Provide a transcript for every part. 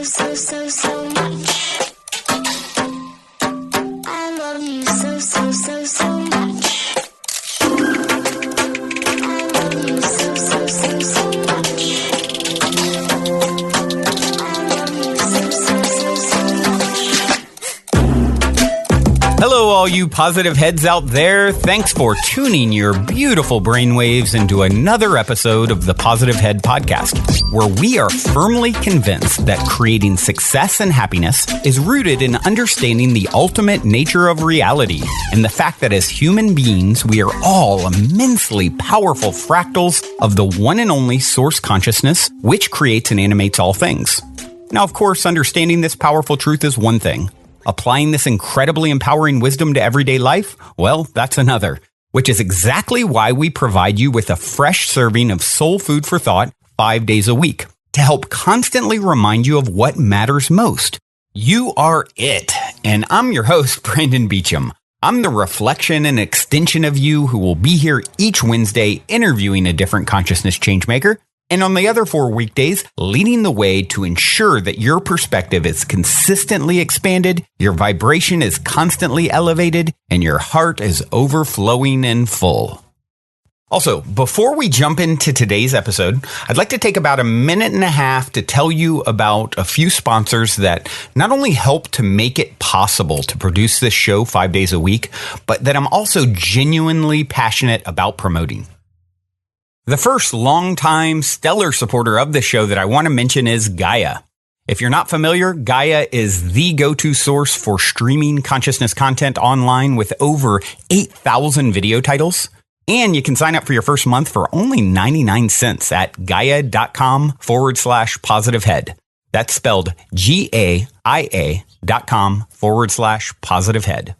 so much. I love you so much. I love you so much. I love you so much. Hello, all you positive heads out there. Thanks for tuning your beautiful brainwaves into another episode of the Positive Head Podcast, where we are firmly convinced that creating success and happiness is rooted in understanding the ultimate nature of reality and the fact that as human beings, we are all immensely powerful fractals of the one and only source consciousness, which creates and animates all things. Now, of course, understanding this powerful truth is one thing. Applying this incredibly empowering wisdom to everyday life? Well, that's another, which is exactly why we provide you with a fresh serving of soul food for thought 5 days a week to help constantly remind you of what matters most. You are it. And I'm your host, Brandon Beecham. I'm the reflection and extension of you who will be here each Wednesday interviewing a different consciousness changemaker. And on the other 4 weekdays, leading the way to ensure that your perspective is consistently expanded, your vibration is constantly elevated, and your heart is overflowing and full. Also, before we jump into today's episode, I'd like to take about a minute and a half to tell you about a few sponsors that not only help to make it possible to produce this show 5 days a week, but that I'm also genuinely passionate about promoting. The first longtime stellar supporter of the show that I want to mention is Gaia. If you're not familiar, Gaia is the go-to source for streaming consciousness content online with over 8,000 video titles. And you can sign up for your first month for only 99 cents at gaia.com/positivehead. That's spelled GAIA.com/positivehead.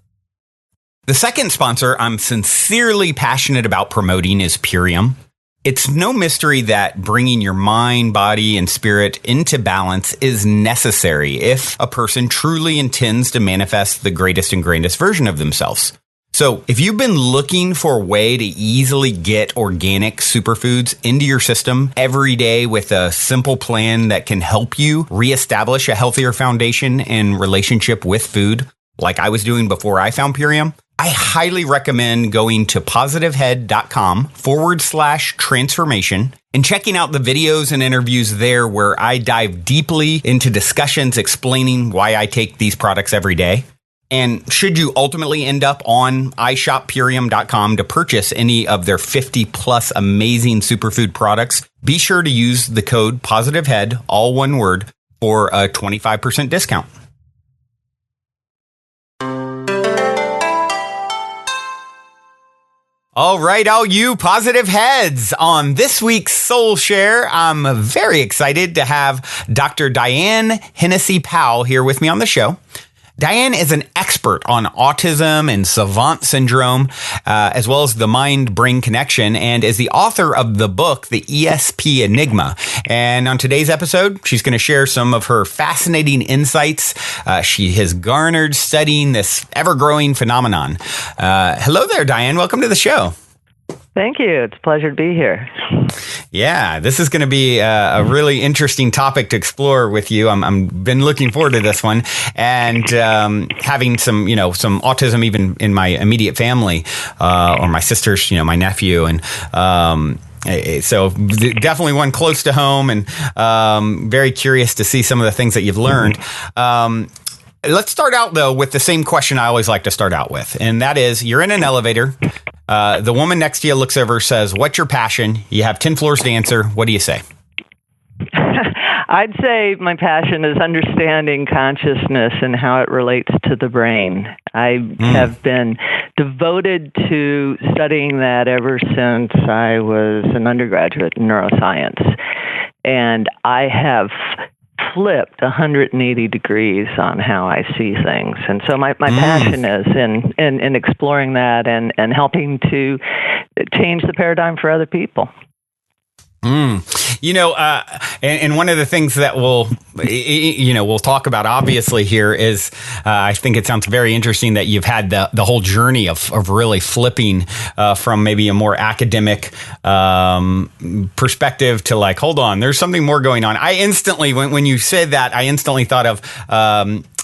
The second sponsor I'm sincerely passionate about promoting is Purium. It's no mystery that bringing your mind, body, and spirit into balance is necessary if a person truly intends to manifest the greatest and grandest version of themselves. So if you've been looking for a way to easily get organic superfoods into your system every day with a simple plan that can help you reestablish a healthier foundation and relationship with food, like I was doing before I found Purium, I highly recommend going to positivehead.com/transformation and checking out the videos and interviews there where I dive deeply into discussions explaining why I take these products every day. And should you ultimately end up on iShopPurium.com to purchase any of their 50 plus amazing superfood products, be sure to use the code POSITIVEHEAD, all one word, for a 25% discount. All right, all you positive heads. On this week's Soul Share, I'm very excited to have Dr. Diane Hennacy Powell here with me on the show. Diane is an expert on autism and savant syndrome, as well as the mind-brain connection, and is the author of the book, The ESP Enigma. And on today's episode, she's going to share some of her fascinating insights she has garnered studying this ever-growing phenomenon. Hello there, Diane. Welcome to the show. Thank you. It's a pleasure to be here. Yeah, this is going to be a really interesting topic to explore with you. I'm been looking forward to this one, and having some autism even in my immediate family, or my sisters, my nephew, and so definitely one close to home, and very curious to see some of the things that you've learned. Let's start out, though, with the same question I always like to start out with, and that is, you're in an elevator. The woman next to you looks over, says, "What's your passion?" You have 10 floors to answer. What do you say? I'd say my passion is understanding consciousness and how it relates to the brain. I have been devoted to studying that ever since I was an undergraduate in neuroscience. And I have flipped 180 degrees on how I see things. And so my passion is in exploring that and helping to change the paradigm for other people. And one of the things that we'll talk about obviously here is, I think it sounds very interesting that you've had the whole journey of really flipping from maybe a more academic perspective to like, hold on, there's something more going on. I instantly, when you said that, I instantly thought of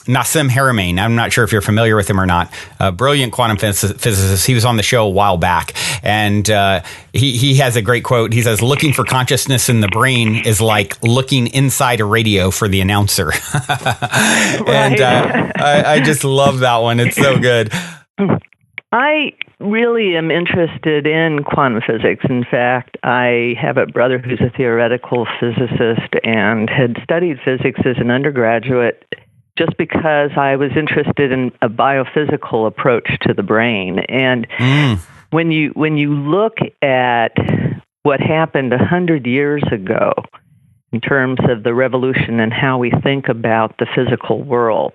Nassim Haramein. I'm not sure if you're familiar with him or not. A brilliant quantum physicist. He was on the show a while back, and he has a great quote. He says, "Looking for consciousness in the brain is like looking inside a radio for the announcer." And I just love that one. It's so good. I really am interested in quantum physics. In fact, I have a brother who's a theoretical physicist and had studied physics as an undergraduate just because I was interested in a biophysical approach to the brain. And when you look at what happened 100 years ago in terms of the revolution and how we think about the physical world,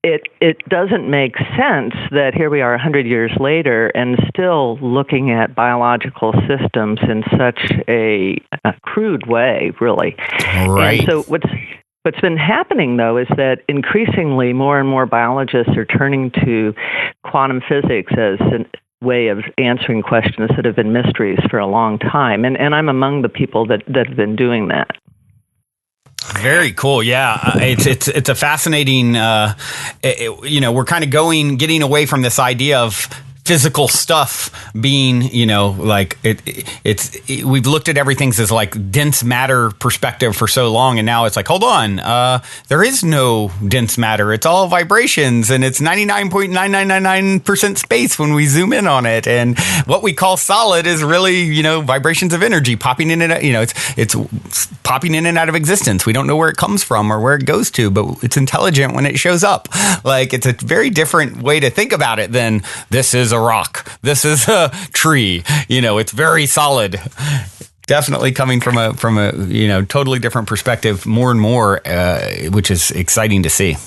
it doesn't make sense that here we are 100 years later and still looking at biological systems in such a crude way, really. Right. And so What's been happening, though, is that increasingly more and more biologists are turning to quantum physics as a way of answering questions that have been mysteries for a long time. And I'm among the people that have been doing that. Very cool. Yeah. It's a fascinating, we're kind of getting away from this idea of physical stuff being, we've looked at everything as like dense matter perspective for so long. And now it's like, hold on, there is no dense matter. It's all vibrations, and it's 99.9999% space when we zoom in on it. And what we call solid is really, vibrations of energy popping in and out, it's popping in and out of existence. We don't know where it comes from or where it goes to, but it's intelligent when it shows up. Like, it's a very different way to think about it than this is a rock, this is a tree. It's very solid. Definitely coming from a totally different perspective, more and more, which is exciting to see.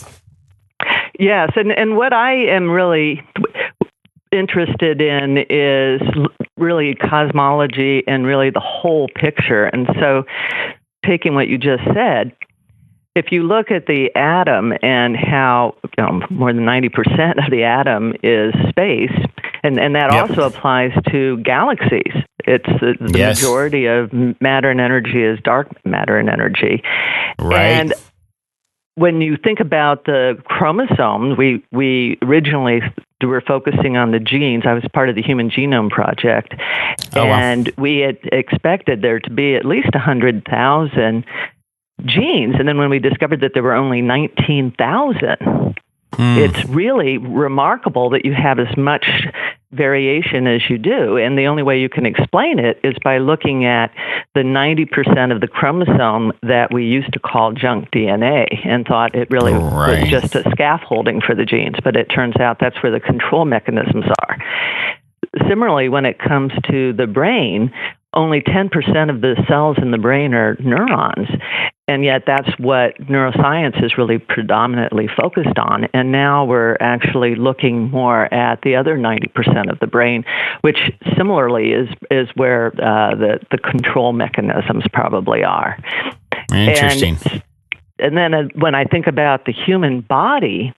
Yes, and what I am really interested in is really cosmology and really the whole picture. And so, taking what you just said, if you look at the atom and how more than 90% of the atom is space, and that also applies to galaxies. It's the majority of matter and energy is dark matter and energy. Right. And when you think about the chromosomes, we originally were focusing on the genes. I was part of the Human Genome Project, and we had expected there to be at least 100,000 genes. And then when we discovered that there were only 19,000, it's really remarkable that you have as much variation as you do. And the only way you can explain it is by looking at the 90% of the chromosome that we used to call junk DNA and thought it really was just a scaffolding for the genes. But it turns out that's where the control mechanisms are. Similarly, when it comes to the brain, only 10% of the cells in the brain are neurons. And yet that's what neuroscience is really predominantly focused on. And now we're actually looking more at the other 90% of the brain, which similarly is where the control mechanisms probably are. Interesting. And then when I think about the human body,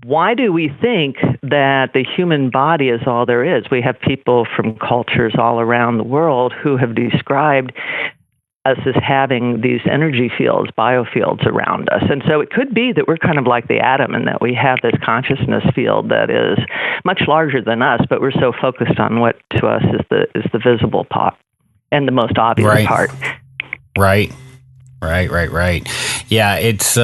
why do we think that the human body is all there is? We have people from cultures all around the world who have described us as having these energy fields, biofields around us. And so it could be that we're kind of like the atom in that we have this consciousness field that is much larger than us, but we're so focused on what to us is the visible part and the most obvious part. Right. Yeah, it's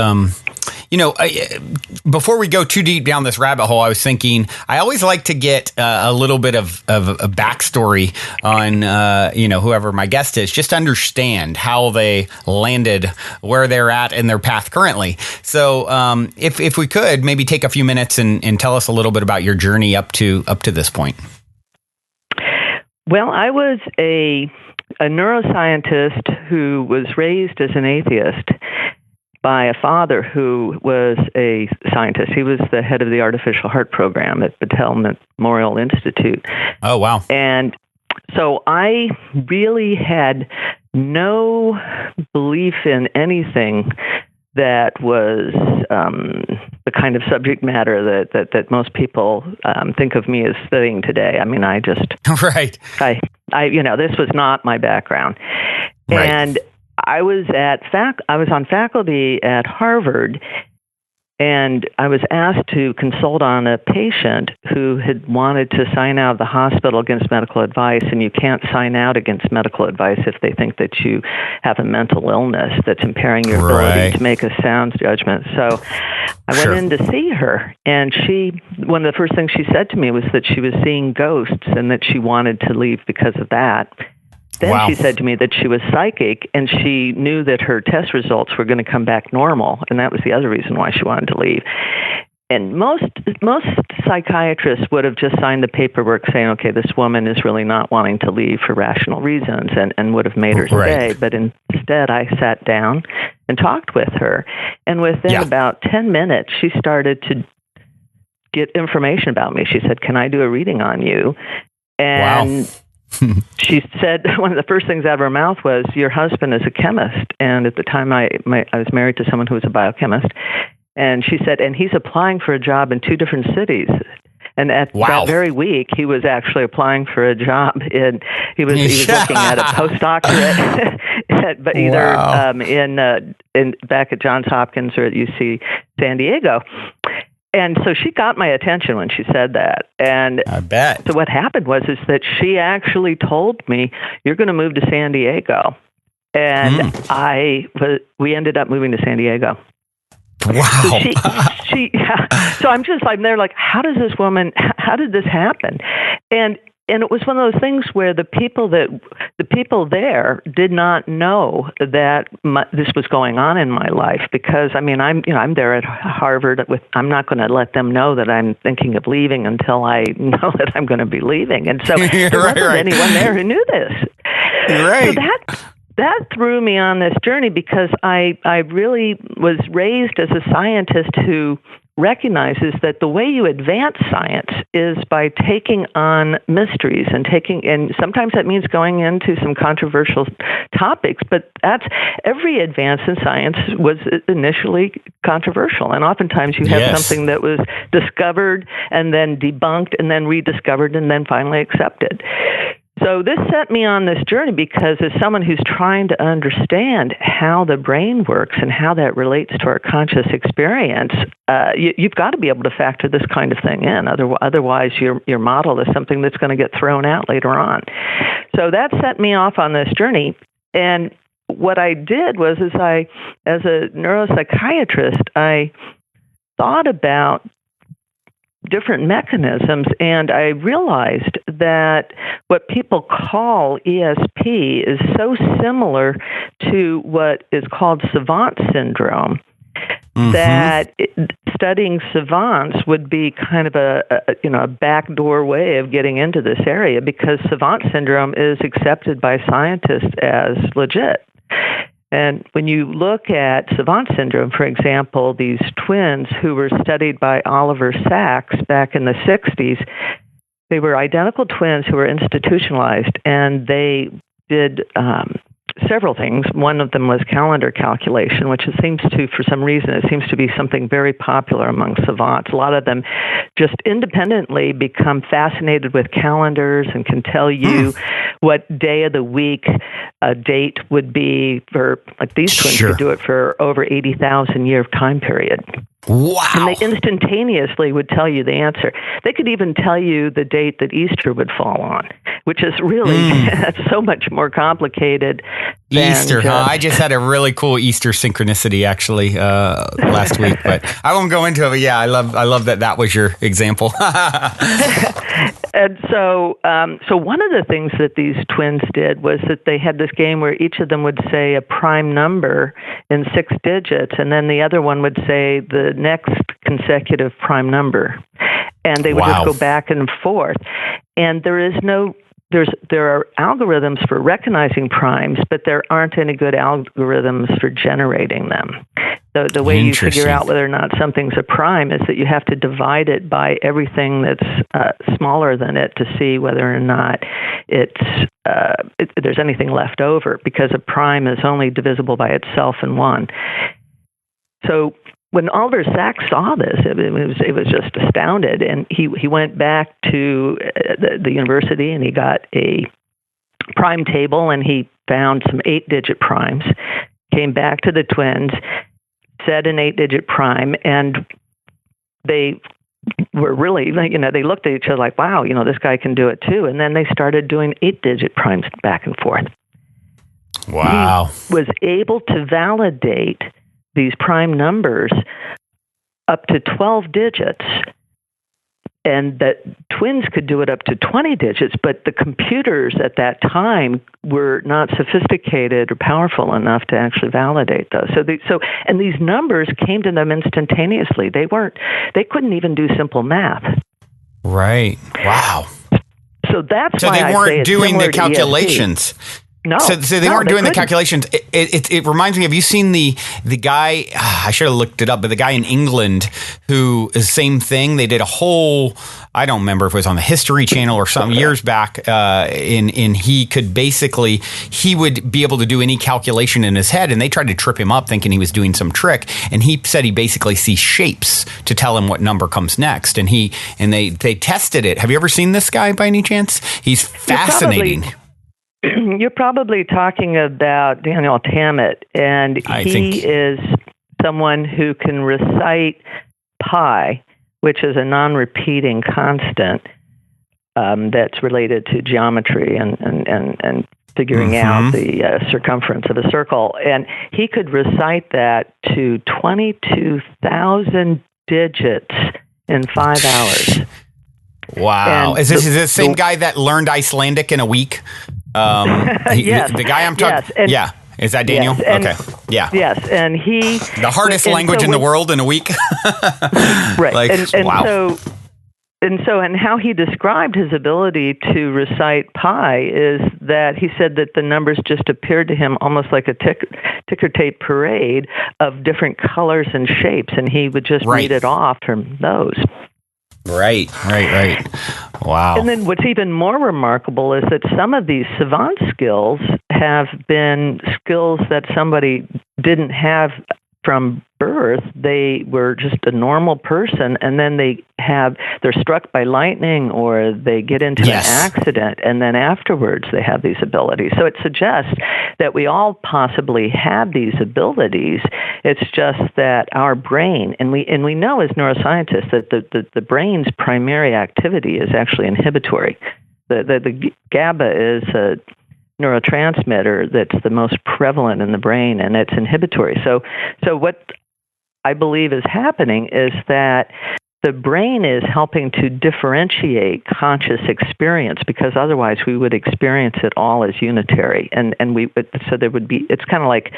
before we go too deep down this rabbit hole, I was thinking I always like to get a little bit of a backstory on whoever my guest is, just to understand how they landed where they're at in their path currently. So if we could maybe take a few minutes and tell us a little bit about your journey up to this point. Well, I was a neuroscientist who was raised as an atheist by a father who was a scientist. He was the head of the artificial heart program at Battelle Memorial Institute. Oh, wow. And So I really had no belief in anything that was the kind of subject matter that most people think of me as studying today. I mean, I just Right. I this was not my background, Right. and I was on faculty at Harvard. And I was asked to consult on a patient who had wanted to sign out of the hospital against medical advice, and you can't sign out against medical advice if they think that you have a mental illness that's impairing your ability to make a sound judgment. So I went in to see her, and one of the first things she said to me was that she was seeing ghosts and that she wanted to leave because of that. Then she said to me that she was psychic, and she knew that her test results were going to come back normal, and that was the other reason why she wanted to leave. And most psychiatrists would have just signed the paperwork saying, okay, this woman is really not wanting to leave for rational reasons, and would have made her stay. But instead, I sat down and talked with her, and within about 10 minutes, she started to get information about me. She said, can I do a reading on you? And she said one of the first things out of her mouth was, your husband is a chemist. And at the time, I was married to someone who was a biochemist. And she said, and he's applying for a job in 2 different cities. And at that very week, he was actually applying for a job he was looking at a postdoctorate, but either in back at Johns Hopkins or at UC San Diego. And so she got my attention when she said that. And I bet. So what happened was that she actually told me, you're going to move to San Diego. And we ended up moving to San Diego. Wow. So I'm there like, how did this happen? And it was one of those things where the people there did not know that this was going on in my life, because I mean I'm there at Harvard I'm not going to let them know that I'm thinking of leaving until I know that I'm going to be leaving, and so there wasn't anyone there who knew this. Right. So that threw me on this journey, because I really was raised as a scientist who recognizes that the way you advance science is by taking on mysteries and sometimes that means going into some controversial topics, but every advance in science was initially controversial, and oftentimes you have something that was discovered and then debunked and then rediscovered and then finally accepted. So this set me on this journey, because as someone who's trying to understand how the brain works and how that relates to our conscious experience, you've got to be able to factor this kind of thing in. Otherwise, your model is something that's going to get thrown out later on. So that set me off on this journey. And what I did was, as a neuropsychiatrist, I thought about different mechanisms, and I realized that what people call ESP is so similar to what is called savant syndrome, that studying savants would be kind of a backdoor way of getting into this area, because savant syndrome is accepted by scientists as legit. And when you look at savant syndrome, for example, these twins who were studied by Oliver Sacks back in the 60s, they were identical twins who were institutionalized, and they did several things. One of them was calendar calculation, which for some reason, it seems to be something very popular among savants. A lot of them just independently become fascinated with calendars and can tell you what day of the week a date would be for, like these twins could do it for over 80,000 year time period. Wow. And they instantaneously would tell you the answer. They could even tell you the date that Easter would fall on, which is really so much more complicated than Easter, huh? I just had a really cool Easter synchronicity actually last week, but I won't go into it. But yeah, I love that was your example. And so one of the things that these twins did was that they had this game where each of them would say a prime number in 6 digits, and then the other one would say the next consecutive prime number. And they would just go back and forth. And there are algorithms for recognizing primes, but there aren't any good algorithms for generating them. The way you figure out whether or not something's a prime is that you have to divide it by everything that's smaller than it to see whether or not there's anything left over, because a prime is only divisible by itself in one. So when Oliver Sacks saw this, it was just astounded, and he went back to the university and he got a prime table and he found some 8-digit primes, came back to the twins, said an 8-digit prime, and they were really, they looked at each other like, wow, this guy can do it too. And then they started doing 8-digit primes back and forth. Wow. He was able to validate these prime numbers up to 12 digits, and that twins could do it up to 20 digits, but the computers at that time were not sophisticated or powerful enough to actually validate those. And these numbers came to them instantaneously. They couldn't even do simple math. Right. Wow. So that's so why they weren't doing the calculations. No. So they weren't doing the calculations. It reminds me, have you seen the guy, I should have looked it up, but the guy in England who is the same thing. They did a whole, I don't remember if it was on the History Channel or some years back, and he would be able to do any calculation in his head, and they tried to trip him up thinking he was doing some trick, and he said he basically sees shapes to tell him what number comes next, and they tested it. Have you ever seen this guy by any chance? He's fascinating. You're probably talking about Daniel Tammet, and he is someone who can recite pi, which is a non-repeating constant that's related to geometry and figuring out the circumference of a circle. And he could recite that to 22,000 digits in 5 hours. Wow. And is this the same guy that learned Icelandic in a week? Yes. The guy I'm talking. Yes. Yeah. Is that Daniel? Yes. Okay. Yeah. Yes. And the hardest language in the world in a week. Right. Wow. And how he described his ability to recite pi is that he said that the numbers just appeared to him almost like a ticker tape parade of different colors and shapes, and he would just read it off from those. Right. Wow. And then what's even more remarkable is that some of these savant skills have been skills that somebody didn't have from birth. They were just a normal person, and then they're struck by lightning or they get into an accident, and then afterwards they have these abilities. So it suggests that we all possibly have these abilities. It's just that our brain, and we know as neuroscientists that the brain's primary activity is actually inhibitory. The GABA is a neurotransmitter that's the most prevalent in the brain, and it's inhibitory. So what I believe is happening is that the brain is helping to differentiate conscious experience, because otherwise we would experience it all as unitary, and there would be, it's kind of like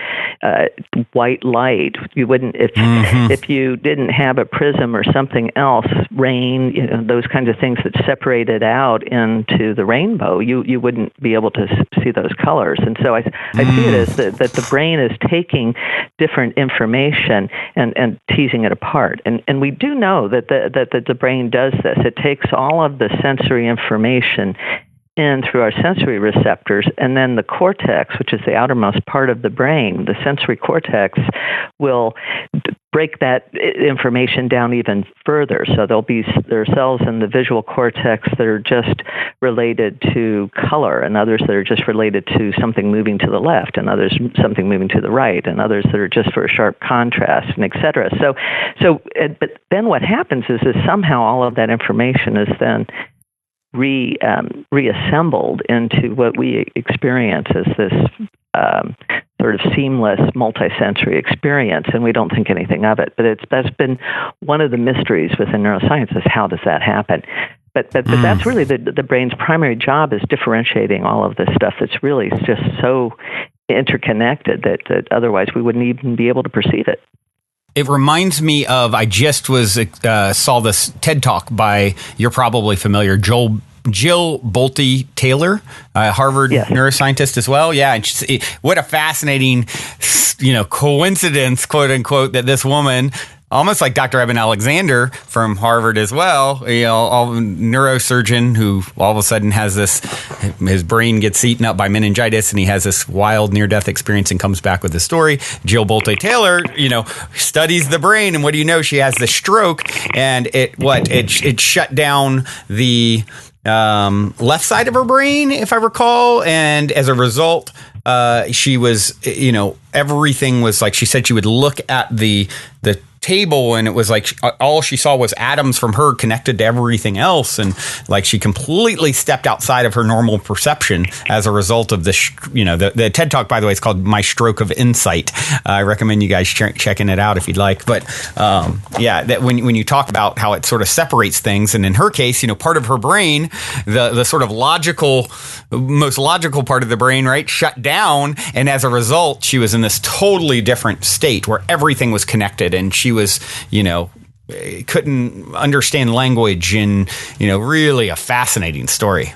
white light. You wouldn't, if you didn't have a prism or something else, rain, those kinds of things that separated out into the rainbow, you wouldn't be able to see those colors. And so I see it as that the brain is taking different information and teasing it apart, and we do know that the brain does this. It takes all of the sensory information in through our sensory receptors, and then the cortex, which is the outermost part of the brain, the sensory cortex, will break that information down even further. So there are cells in the visual cortex that are just related to color, and others that are just related to something moving to the left, and others something moving to the right, and others that are just for a sharp contrast, and et cetera. But then what happens is somehow all of that information is then reassembled into what we experience as this sort of seamless multisensory experience, and we don't think anything of it. But that's been one of the mysteries within neuroscience, is how does that happen? But that's really the brain's primary job, is differentiating all of this stuff that's really just so interconnected that otherwise we wouldn't even be able to perceive it. It reminds me of, I just saw this TED Talk by, you're probably familiar, Joel Jill Bolte Taylor, Harvard neuroscientist as well. Yeah, and what a fascinating, coincidence, quote unquote, that this woman, almost like Dr. Eben Alexander from Harvard as well, neurosurgeon who all of a sudden has his brain gets eaten up by meningitis and he has this wild near-death experience and comes back with the story. Jill Bolte Taylor, studies the brain, and what do you know? She has the stroke, and it shut down the left side of her brain, if I recall, and as a result, she was, everything was like, she said she would look at the table and it was like all she saw was atoms from her connected to everything else, and like she completely stepped outside of her normal perception as a result of this. The TED Talk, by the way, is called My Stroke of Insight. I recommend you guys checking it out if you'd like. But that when you talk about how it sort of separates things, and in her case, part of her brain, the sort of most logical part of the brain, right, shut down, and as a result, she was in this totally different state where everything was connected, and she was, couldn't understand language, and, really a fascinating story.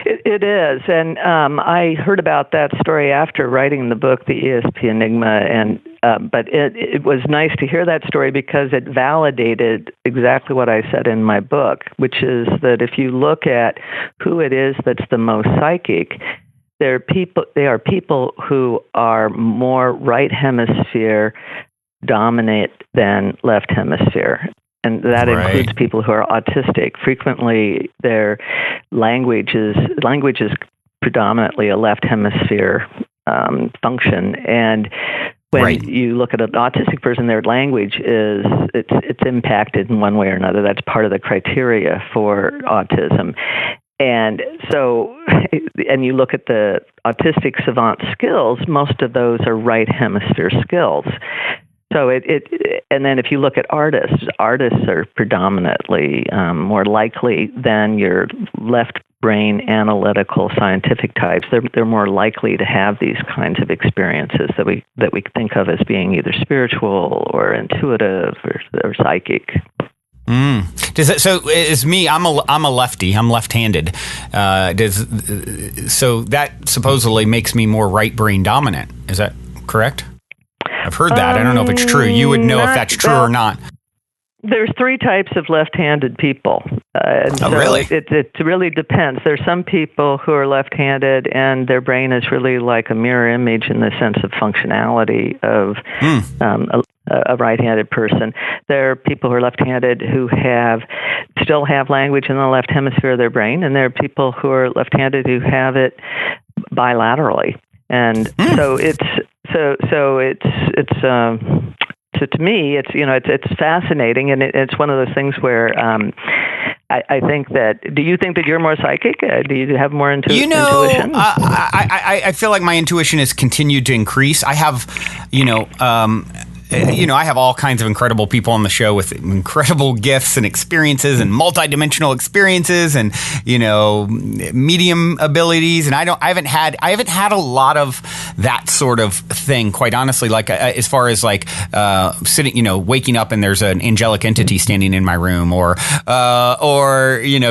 It is. And I heard about that story after writing the book, The ESP Enigma. And but it was nice to hear that story because it validated exactly what I said in my book, which is that if you look at who it is that's the most psychic, they are people who are more right hemisphere dominate than left hemisphere. And that includes people who are autistic. Frequently, their language is predominantly a left hemisphere function. And when you look at an autistic person, their language it's impacted in one way or another. That's part of the criteria for autism. And so, and you look at the autistic savant skills, most of those are right hemisphere skills. So and then if you look at artists are predominantly more likely than your left brain analytical scientific types. They're more likely to have these kinds of experiences that we think of as being either spiritual or intuitive or psychic. So is me? I'm a lefty. I'm left-handed. So that supposedly makes me more right brain dominant. Is that correct? I've heard that. I don't know if it's true. You would know if that's true or not. There's three types of left-handed people. Really? It really depends. There's some people who are left-handed, and their brain is really like a mirror image in the sense of functionality of a right-handed person. There are people who are left-handed who still have language in the left hemisphere of their brain, and there are people who are left-handed who have it bilaterally. And so to me, it's fascinating, and it's one of those things where I think that. Do you think that you're more psychic? Do you have more intuition? I feel like my intuition has continued to increase. I have, I have all kinds of incredible people on the show with incredible gifts and experiences and multidimensional experiences and, medium abilities. And I haven't had a lot of that sort of thing, quite honestly, like as far as like sitting, waking up and there's an angelic entity standing in my room or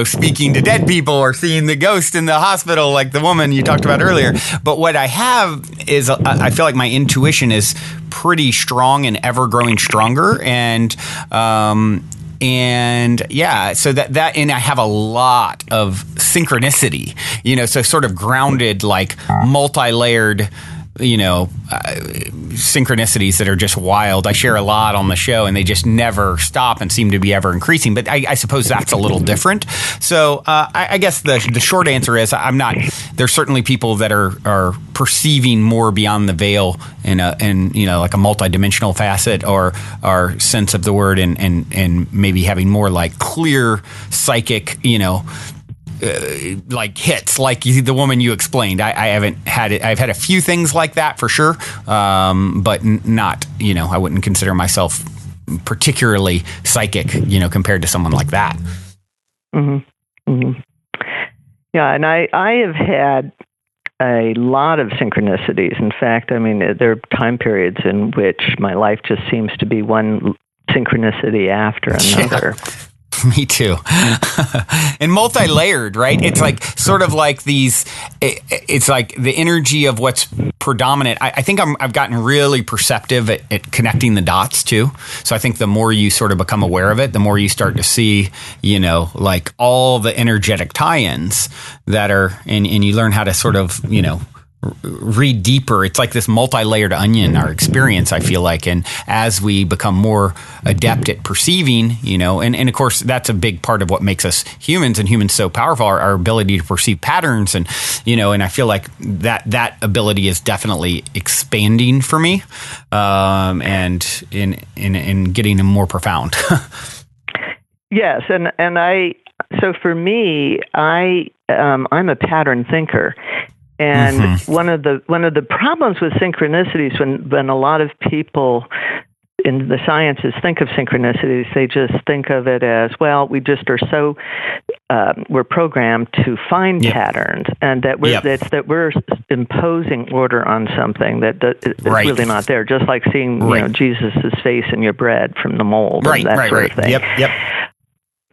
speaking to dead people or seeing the ghost in the hospital, like the woman you talked about earlier. But what I have is I feel like my intuition is pretty strong and ever growing stronger, and so that and I have a lot of synchronicity, so sort of grounded, like multi-layered, synchronicities that are just wild. I share a lot on the show, and they just never stop and seem to be ever increasing. But I suppose that's a little different. So I guess the short answer is I'm not. There's certainly people that are perceiving more beyond the veil in like a multidimensional facet or sense of the word, and maybe having more like clear psychic, like hits, like the woman you explained. I haven't had it. I've had a few things like that for sure, but not. I wouldn't consider myself particularly psychic, compared to someone like that. Mm-hmm. Mm-hmm. Yeah, and I have had a lot of synchronicities. In fact, there are time periods in which my life just seems to be one synchronicity after another. Me too. And multi-layered, right? It's like sort of like these. It's like the energy of what's predominant. I think I've gotten really perceptive at connecting the dots too. So I think the more you sort of become aware of it, the more you start to see, like all the energetic tie-ins that are, and you learn how to sort of, read deeper. It's like this multi-layered onion, our experience, I feel like. And as we become more adept at perceiving, and of course, that's a big part of what makes us humans and humans so powerful, our ability to perceive patterns. And, and I feel like that ability is definitely expanding for me, and in getting more profound. Yes. So for me, I'm a pattern thinker. And one of the problems with synchronicities, when a lot of people in the sciences think of synchronicities, they just think of it as, well, we just are so we're programmed to find patterns, and that we're imposing order on something that is really not there. Just like seeing Jesus's face in your bread from the mold, and that sort of thing. Yep.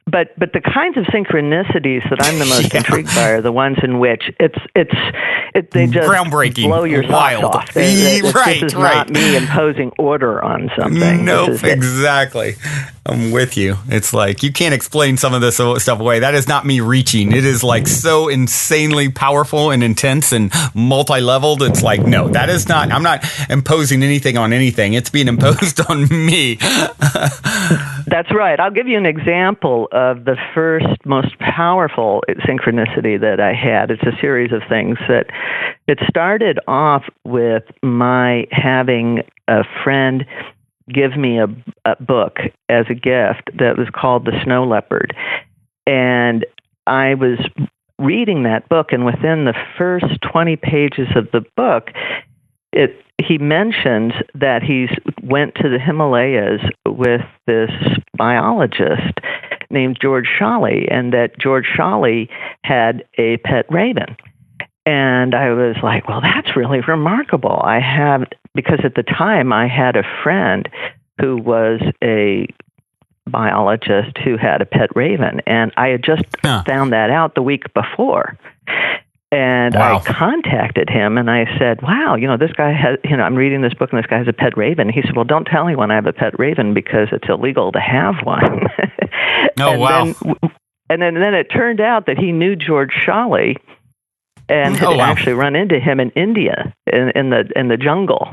But the kinds of synchronicities that I'm the most intrigued by are the ones in which they just groundbreaking, blow your socks off. This is not me imposing order on something. Nope, exactly. I'm with you. It's like you can't explain some of this stuff away. That is not me reaching. It is like so insanely powerful and intense and multi-leveled. It's like, no, that is not. I'm not imposing anything on anything. It's being imposed on me. That's right. I'll give you an example of the first most powerful synchronicity that I had. It's a series of things that it started off with my having a friend give me a book as a gift that was called The Snow Leopard. And I was reading that book, and within the first 20 pages of the book, he mentions that he went to the Himalayas with this biologist named George Shawley, and that George Shawley had a pet raven. And I was like, well, that's really remarkable. Because at the time I had a friend who was a biologist who had a pet raven, and I had just found that out the week before. And I contacted him and I said, wow, this guy has, I'm reading this book and this guy has a pet raven. He said, well, don't tell anyone I have a pet raven because it's illegal to have one. And then it turned out that he knew George Shawley and had actually run into him in India in the jungle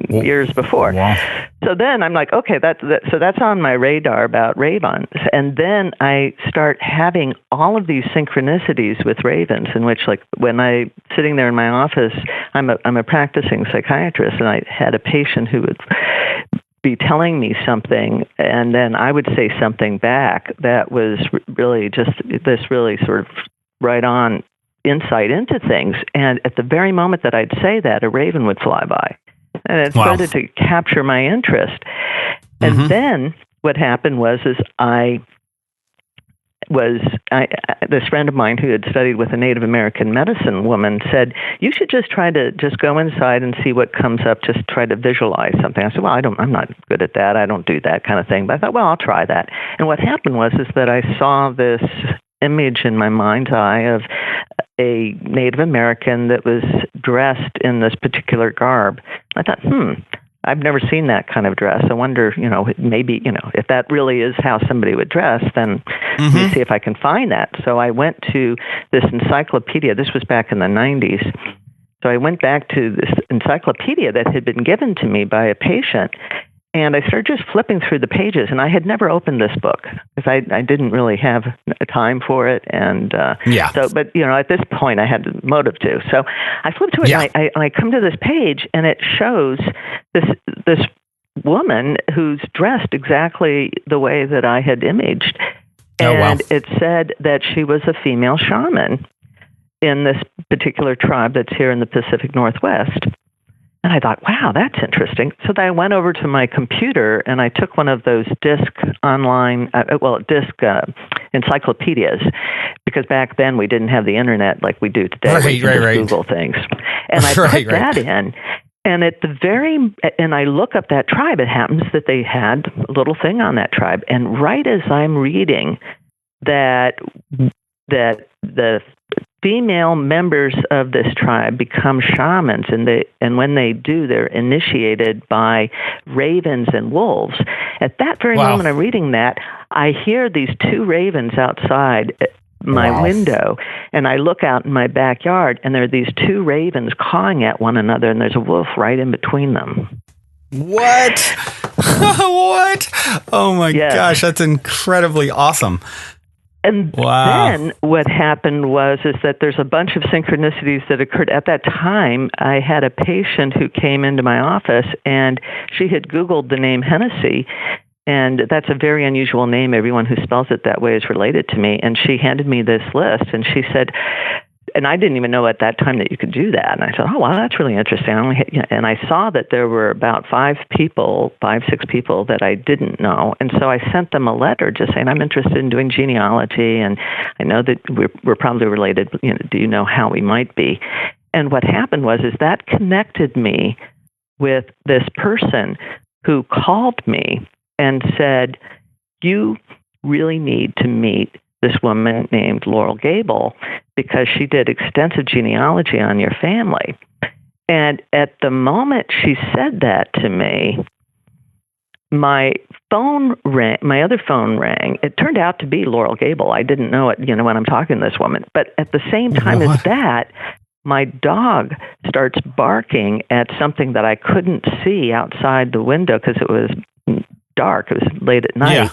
years before. Wow. So then I'm like, okay, so that's on my radar about ravens. And then I start having all of these synchronicities with ravens, in which, like, when I sitting there in my office, I'm a practicing psychiatrist, and I had a patient who would be telling me something, and then I would say something back that was really just this really sort of right on insight into things. And at the very moment that I'd say that, a raven would fly by. And it started to capture my interest. And then what happened was this friend of mine who had studied with a Native American medicine woman said, you should just try to just go inside and see what comes up, just try to visualize something. I said, well, I'm not good at that. I don't do that kind of thing. But I thought, well, I'll try that. And what happened was that I saw this image in my mind's eye of a Native American that was dressed in this particular garb. I thought, I've never seen that kind of dress. I wonder, maybe, if that really is how somebody would dress, then let me see if I can find that. So I went to this encyclopedia. This was back in the 90s. So I went back to this encyclopedia that had been given to me by a patient, and I started just flipping through the pages, and I had never opened this book because I didn't really have time for it. And so, but at this point I had the motive to. So I flipped through it, and I come to this page, and it shows this woman who's dressed exactly the way that I had imaged. And it said that she was a female shaman in this particular tribe that's here in the Pacific Northwest. And I thought, wow, that's interesting. So then I went over to my computer and I took one of those disc encyclopedias, because back then we didn't have the internet like we do today. We could just Google things. And I put that in, And and I look up that tribe. It happens that they had a little thing on that tribe. And right as I'm reading that the female members of this tribe become shamans, and when they do, they're initiated by ravens and wolves. At that very moment I'm reading that, I hear these two ravens outside my window, and I look out in my backyard, and there are these two ravens cawing at one another, and there's a wolf right in between them. What? What? Oh my gosh, that's incredibly awesome. And then what happened is that there's a bunch of synchronicities that occurred. At that time, I had a patient who came into my office, and she had Googled the name Hennacy, and that's a very unusual name. Everyone who spells it that way is related to me. And she handed me this list, and she said, and I didn't even know at that time that you could do that. And I said, oh, wow, that's really interesting. And I saw that there were about 6 people that I didn't know. And so I sent them a letter just saying, I'm interested in doing genealogy, and I know that we're probably related. Do you know how we might be? And what happened is that connected me with this person who called me and said, you really need to meet this woman named Laurel Gable, because she did extensive genealogy on your family. And at the moment she said that to me, my phone rang. My other phone rang. It turned out to be Laurel Gable. I didn't know it, when I'm talking to this woman. But at the same time as that, my dog starts barking at something that I couldn't see outside the window because it was dark. It was late at night. Yeah.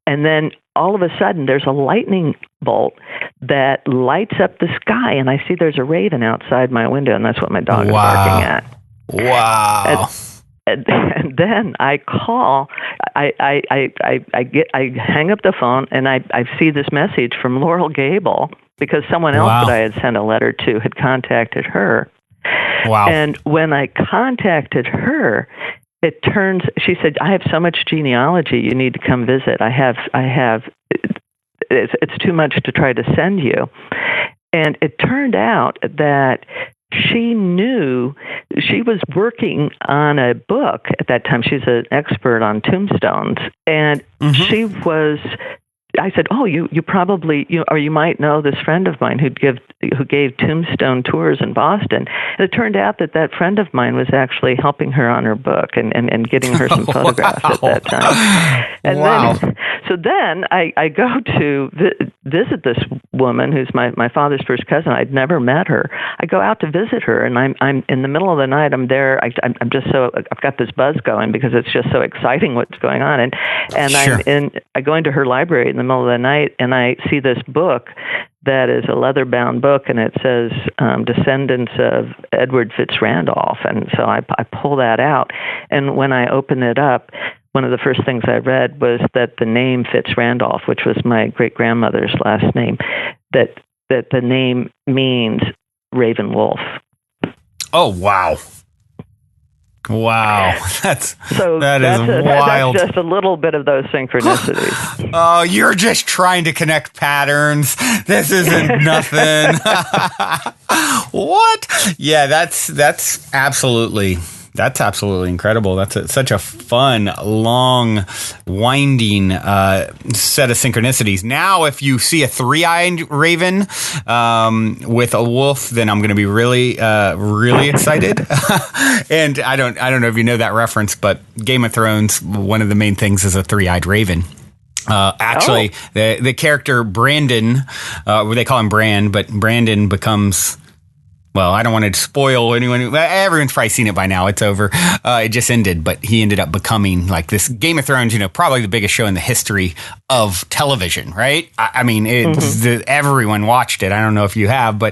And then all of a sudden, there's a lightning bolt that lights up the sky, and I see there's a raven outside my window, and that's what my dog is barking at. Wow! And then I call. I hang up the phone, and I see this message from Laurel Gable, because someone else that I had sent a letter to had contacted her. Wow! And when I contacted her, she said, I have so much genealogy, you need to come visit. It's too much to try to send you. And it turned out that she knew, she was working on a book at that time. She's an expert on tombstones. And I said, oh, you probably, or you might know this friend of mine who gave tombstone tours in Boston. And it turned out that friend of mine was actually helping her on her book and getting her some photographs at that time. And then I go to visit this woman who's my father's first cousin. I'd never met her. I go out to visit her, and I'm in the middle of the night. I'm there. I'm just I've got this buzz going because it's just so exciting what's going on. And sure. I go into her library in the middle of the night, and I see this book that is a leather-bound book, and it says Descendants of Edward Fitzrandolph. And so I pull that out, and when I open it up, one of the first things I read was that the name Fitzrandolph, which was my great-grandmother's last name, that the name means raven wolf. Oh, wow. Wow, that is wild. That's just a little bit of those synchronicities. Oh, you're just trying to connect patterns. This isn't nothing. What? Yeah, that's absolutely incredible. That's such a fun, long, winding set of synchronicities. Now, if you see a 3-eyed raven with a wolf, then I'm going to be really, really excited. And I don't know if you know that reference, but Game of Thrones, one of the main things is a 3-eyed raven. The character Brandon, they call him Bran, but Brandon becomes... Well, I don't want to spoil anyone. Everyone's probably seen it by now. It's over. It just ended, but he ended up becoming like this Game of Thrones, probably the biggest show in the history of television, right? I mean, everyone watched it. I don't know if you have,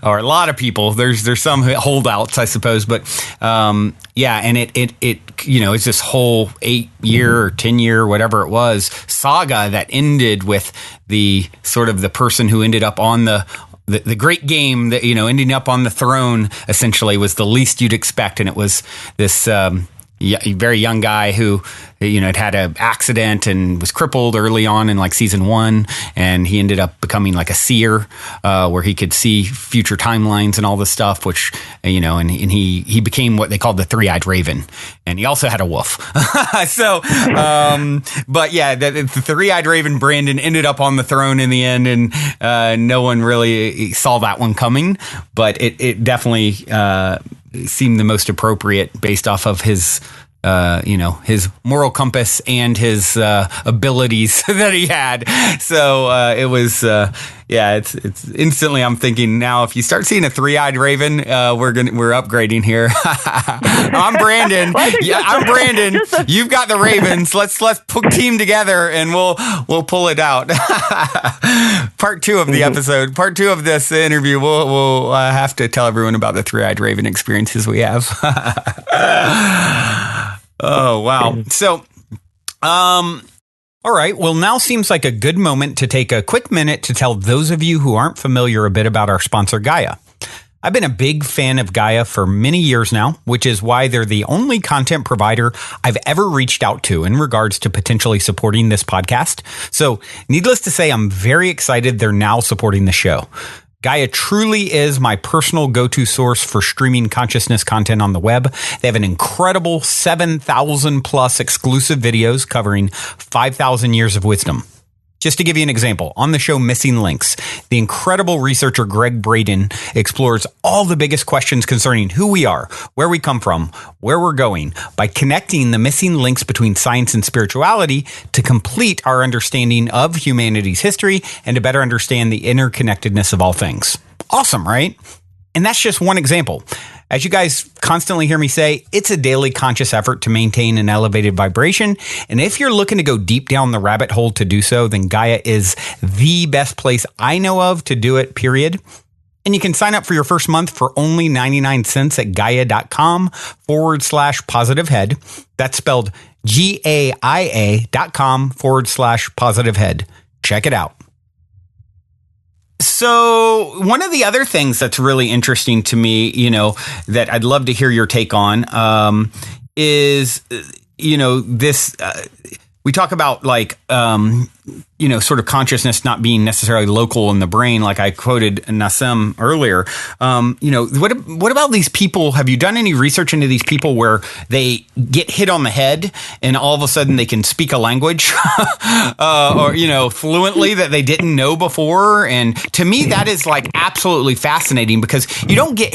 or a lot of people. There's some holdouts, I suppose, but and it's this whole 8-year or 10-year, whatever it was, saga that ended with the sort of the person who ended up on the great game that, ending up on the throne essentially was the least you'd expect. And it was this very young guy who had an accident and was crippled early on in like season 1, and he ended up becoming like a seer, where he could see future timelines and all this stuff, which, and he became what they called the three-eyed raven, and he also had a wolf. So, but yeah, the three-eyed raven Brandon ended up on the throne in the end, and no one really saw that one coming, but it definitely seemed the most appropriate based off of his his moral compass and his abilities that he had. So it was, it's instantly I'm thinking now, if you start seeing a three-eyed raven, we're upgrading here. I'm Brandon. I'm Brandon. You've got the ravens. Let's team together and we'll pull it out. Part 2 of the episode, part 2 of this interview, we'll have to tell everyone about the three-eyed raven experiences we have. Oh, wow. So, all right. Well, now seems like a good moment to take a quick minute to tell those of you who aren't familiar a bit about our sponsor, Gaia. I've been a big fan of Gaia for many years now, which is why they're the only content provider I've ever reached out to in regards to potentially supporting this podcast. So, needless to say, I'm very excited they're now supporting the show. Gaia truly is my personal go-to source for streaming consciousness content on the web. They have an incredible 7,000 plus exclusive videos covering 5,000 years of wisdom. Just to give you an example, on the show Missing Links, the incredible researcher Greg Braden explores all the biggest questions concerning who we are, where we come from, where we're going, by connecting the missing links between science and spirituality to complete our understanding of humanity's history and to better understand the interconnectedness of all things. Awesome, right? And that's just one example. As you guys constantly hear me say, it's a daily conscious effort to maintain an elevated vibration. And if you're looking to go deep down the rabbit hole to do so, then Gaia is the best place I know of to do it, period. And you can sign up for your first month for only 99 cents at gaia.com/positivehead. That's spelled GAIA.com/positivehead. Check it out. So one of the other things that's really interesting to me, that I'd love to hear your take on, is, this, we talk about like, sort of consciousness not being necessarily local in the brain. Like I quoted Nassim earlier. What about these people? Have you done any research into these people where they get hit on the head and all of a sudden they can speak a language, or, fluently that they didn't know before? And to me, that is like absolutely fascinating, because you don't get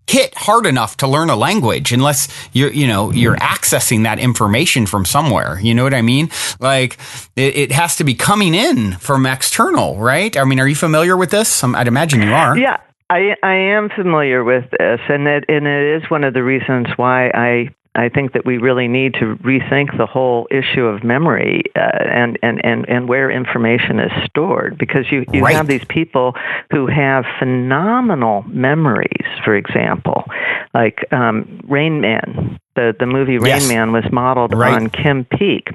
hit hard enough to learn a language unless you're accessing that information from somewhere. You know what I mean? Like it has to be coming in from external, right? I mean, are you familiar with this? I'd imagine you are. Yeah, I am familiar with this, and it is one of the reasons why I think that we really need to rethink the whole issue of memory and where information is stored, because you Right. have these people who have phenomenal memories. For example, like Rain Man. The movie Rain Yes. Man was modeled Right. on Kim Peek,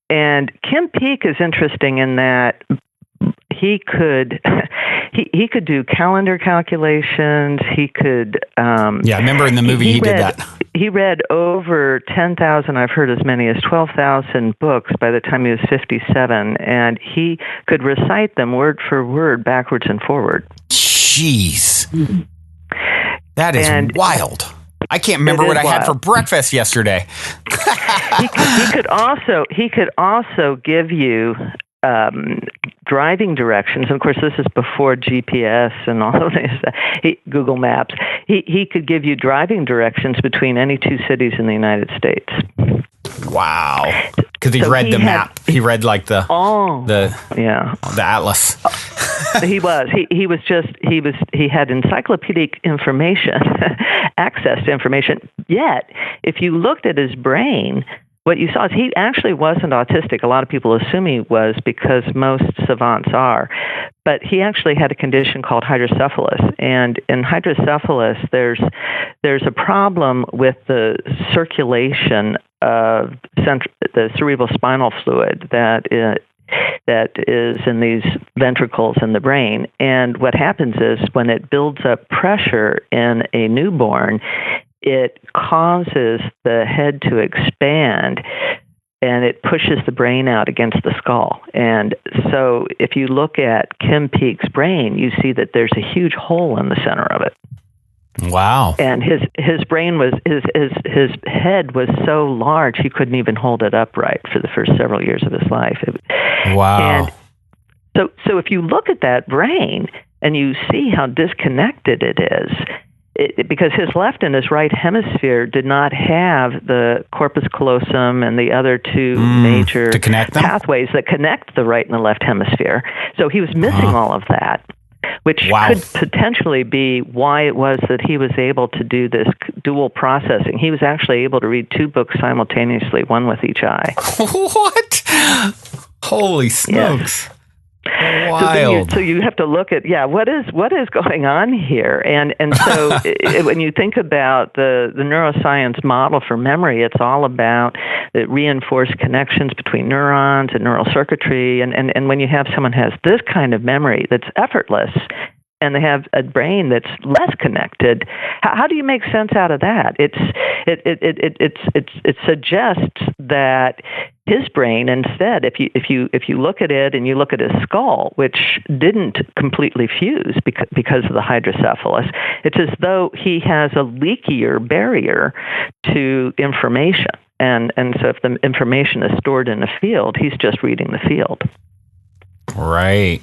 and Kim Peek is interesting in that he could do calendar calculations. He could. I remember in the movie he did that. He read over 10,000, I've heard as many as 12,000 books by the time he was 57, and he could recite them word for word, backwards and forward. Jeez. That is wild. I can't remember what I had for breakfast yesterday. he could also give you driving directions. And of course, this is before GPS and all of this. Google Maps. He could give you driving directions between any two cities in the United States. Wow! Because he read the map. He read like the atlas. He had encyclopedic information, access to information. Yet, if you looked at his brain, what you saw is he actually wasn't autistic. A lot of people assume he was because most savants are. But he actually had a condition called hydrocephalus. And in hydrocephalus, there's a problem with the circulation of the cerebral spinal fluid that is in these ventricles in the brain. And what happens is when it builds up pressure in a newborn, it causes the head to expand and it pushes the brain out against the skull. And so if you look at Kim Peek's brain, you see that there's a huge hole in the center of it. Wow. And his brain was his head was so large he couldn't even hold it upright for the first several years of his life. Wow. And so if you look at that brain and you see how disconnected it is, because his left and his right hemisphere did not have the corpus callosum and the other two major pathways that connect the right and the left hemisphere. So he was missing all of that, which could potentially be why it was that he was able to do this dual processing. He was actually able to read 2 books simultaneously, one with each eye. What? Holy smokes. Yes. Wild. So you have to look at, what is going on here? And so when you think about the neuroscience model for memory, it's all about the reinforced connections between neurons and neural circuitry. And when you have someone who has this kind of memory that's effortless, and they have a brain that's less connected, how do you make sense out of that? It suggests that his brain, instead, if you look at it and you look at his skull, which didn't completely fuse because of the hydrocephalus, it's as though he has a leakier barrier to information. And so if the information is stored in a field, he's just reading the field. Right.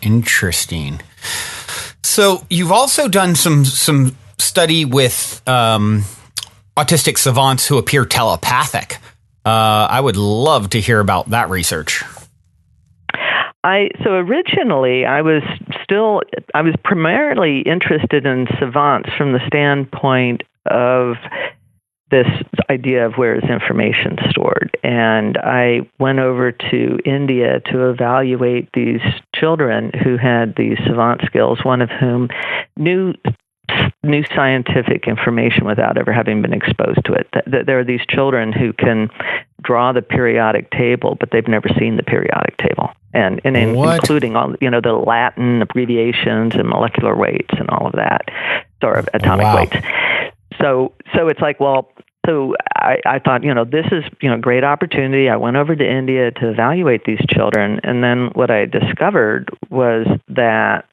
Interesting. So you've also done some study with autistic savants who appear telepathic. I would love to hear about that research. So originally I was primarily interested in savants from the standpoint of this idea of where is information stored. And I went over to India to evaluate these children who had these savant skills, one of whom knew scientific information without ever having been exposed to it. There are these children who can draw the periodic table, but they've never seen the periodic table, and including all the Latin abbreviations and molecular weights and all of that, sort of atomic weights. So it's like, so I thought, this is, great opportunity. I went over to India to evaluate these children. And then what I discovered was that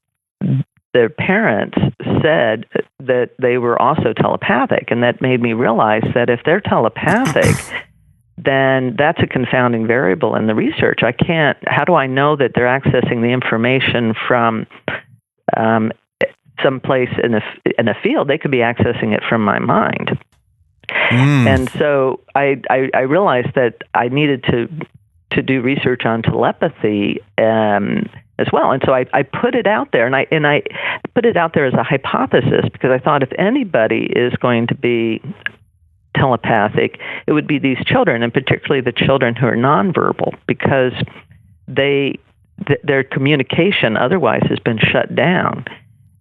their parents said that they were also telepathic. And that made me realize that if they're telepathic, then that's a confounding variable in the research. How do I know that they're accessing the information from someplace in a field? They could be accessing it from my mind. And so I realized that I needed to do research on telepathy as well. And so I put it out there, and I put it out there as a hypothesis, because I thought if anybody is going to be telepathic, it would be these children, and particularly the children who are nonverbal, because their communication otherwise has been shut down.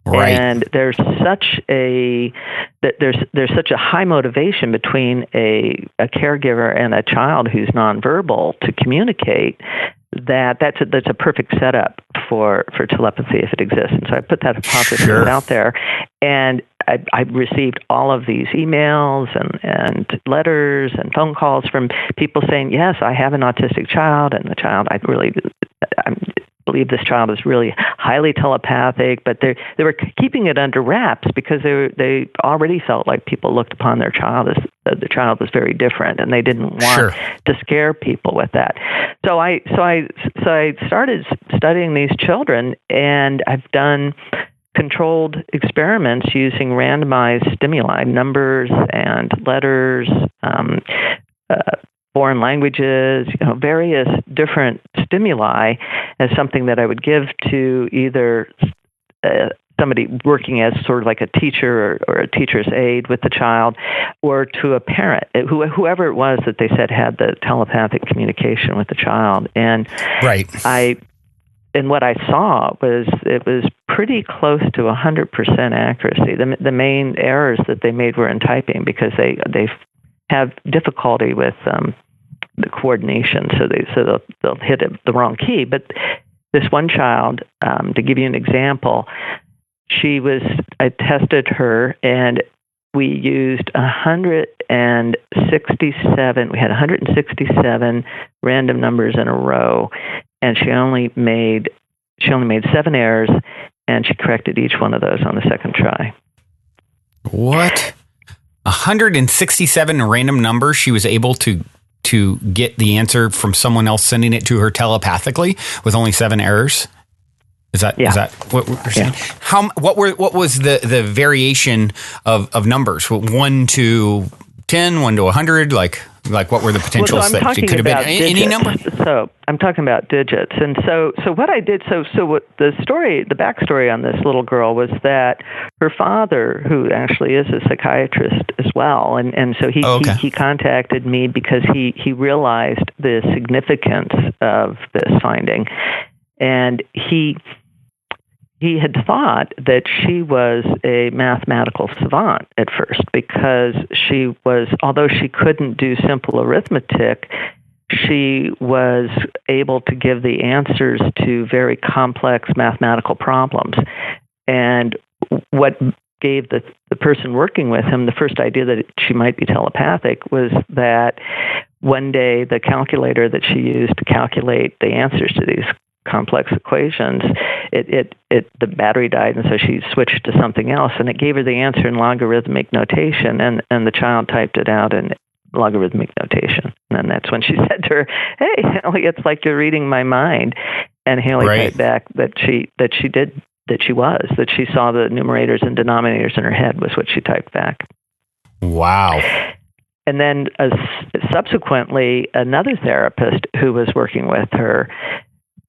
Right. And there's such a high motivation between a caregiver and a child who's nonverbal to communicate that's a perfect setup for telepathy if it exists. And so I put that hypothesis out there, and I received all of these emails and letters and phone calls from people saying, yes, I have an autistic child, and the child, I believe this child is really highly telepathic, but they were keeping it under wraps because they already felt like people looked upon their child as the child was very different, and they didn't want to scare people with that. So I started studying these children, and I've done controlled experiments using randomized stimuli, numbers and letters, foreign languages, various different stimuli as something that I would give to either somebody working as sort of like a teacher or a teacher's aide with the child, or to a parent, whoever it was that they said had the telepathic communication with the child. And what I saw was it was pretty close to 100% accuracy. The main errors that they made were in typing, because they have difficulty with the coordination, so they'll hit the wrong key. But this one child, to give you an example, I tested her, and we used 167. We had 167 random numbers in a row, and she only made 7 errors, and she corrected each one of those on the second try. What? 167 random numbers she was able to get the answer from someone else sending it to her telepathically with only 7 errors? Is that what we're saying? Yeah. What was the variation of numbers? 1 to 10, 1 to 100? Like what were the potentials that it could have been any number? So I'm talking about digits. And so what I did, so what the backstory on this little girl was that her father, who actually is a psychiatrist as well, and so he contacted me because he realized the significance of this finding. And he had thought that she was a mathematical savant at first because although she couldn't do simple arithmetic, she was able to give the answers to very complex mathematical problems. And what gave the person working with him the first idea that she might be telepathic was that one day the calculator that she used to calculate the answers to these complex equations, the battery died, and so she switched to something else, and it gave her the answer in logarithmic notation, and the child typed it out in logarithmic notation. And that's when she said to her, "Hey, Haley, it's like you're reading my mind." And Haley typed back that she saw the numerators and denominators in her head was what she typed back. Wow. And then subsequently, another therapist who was working with her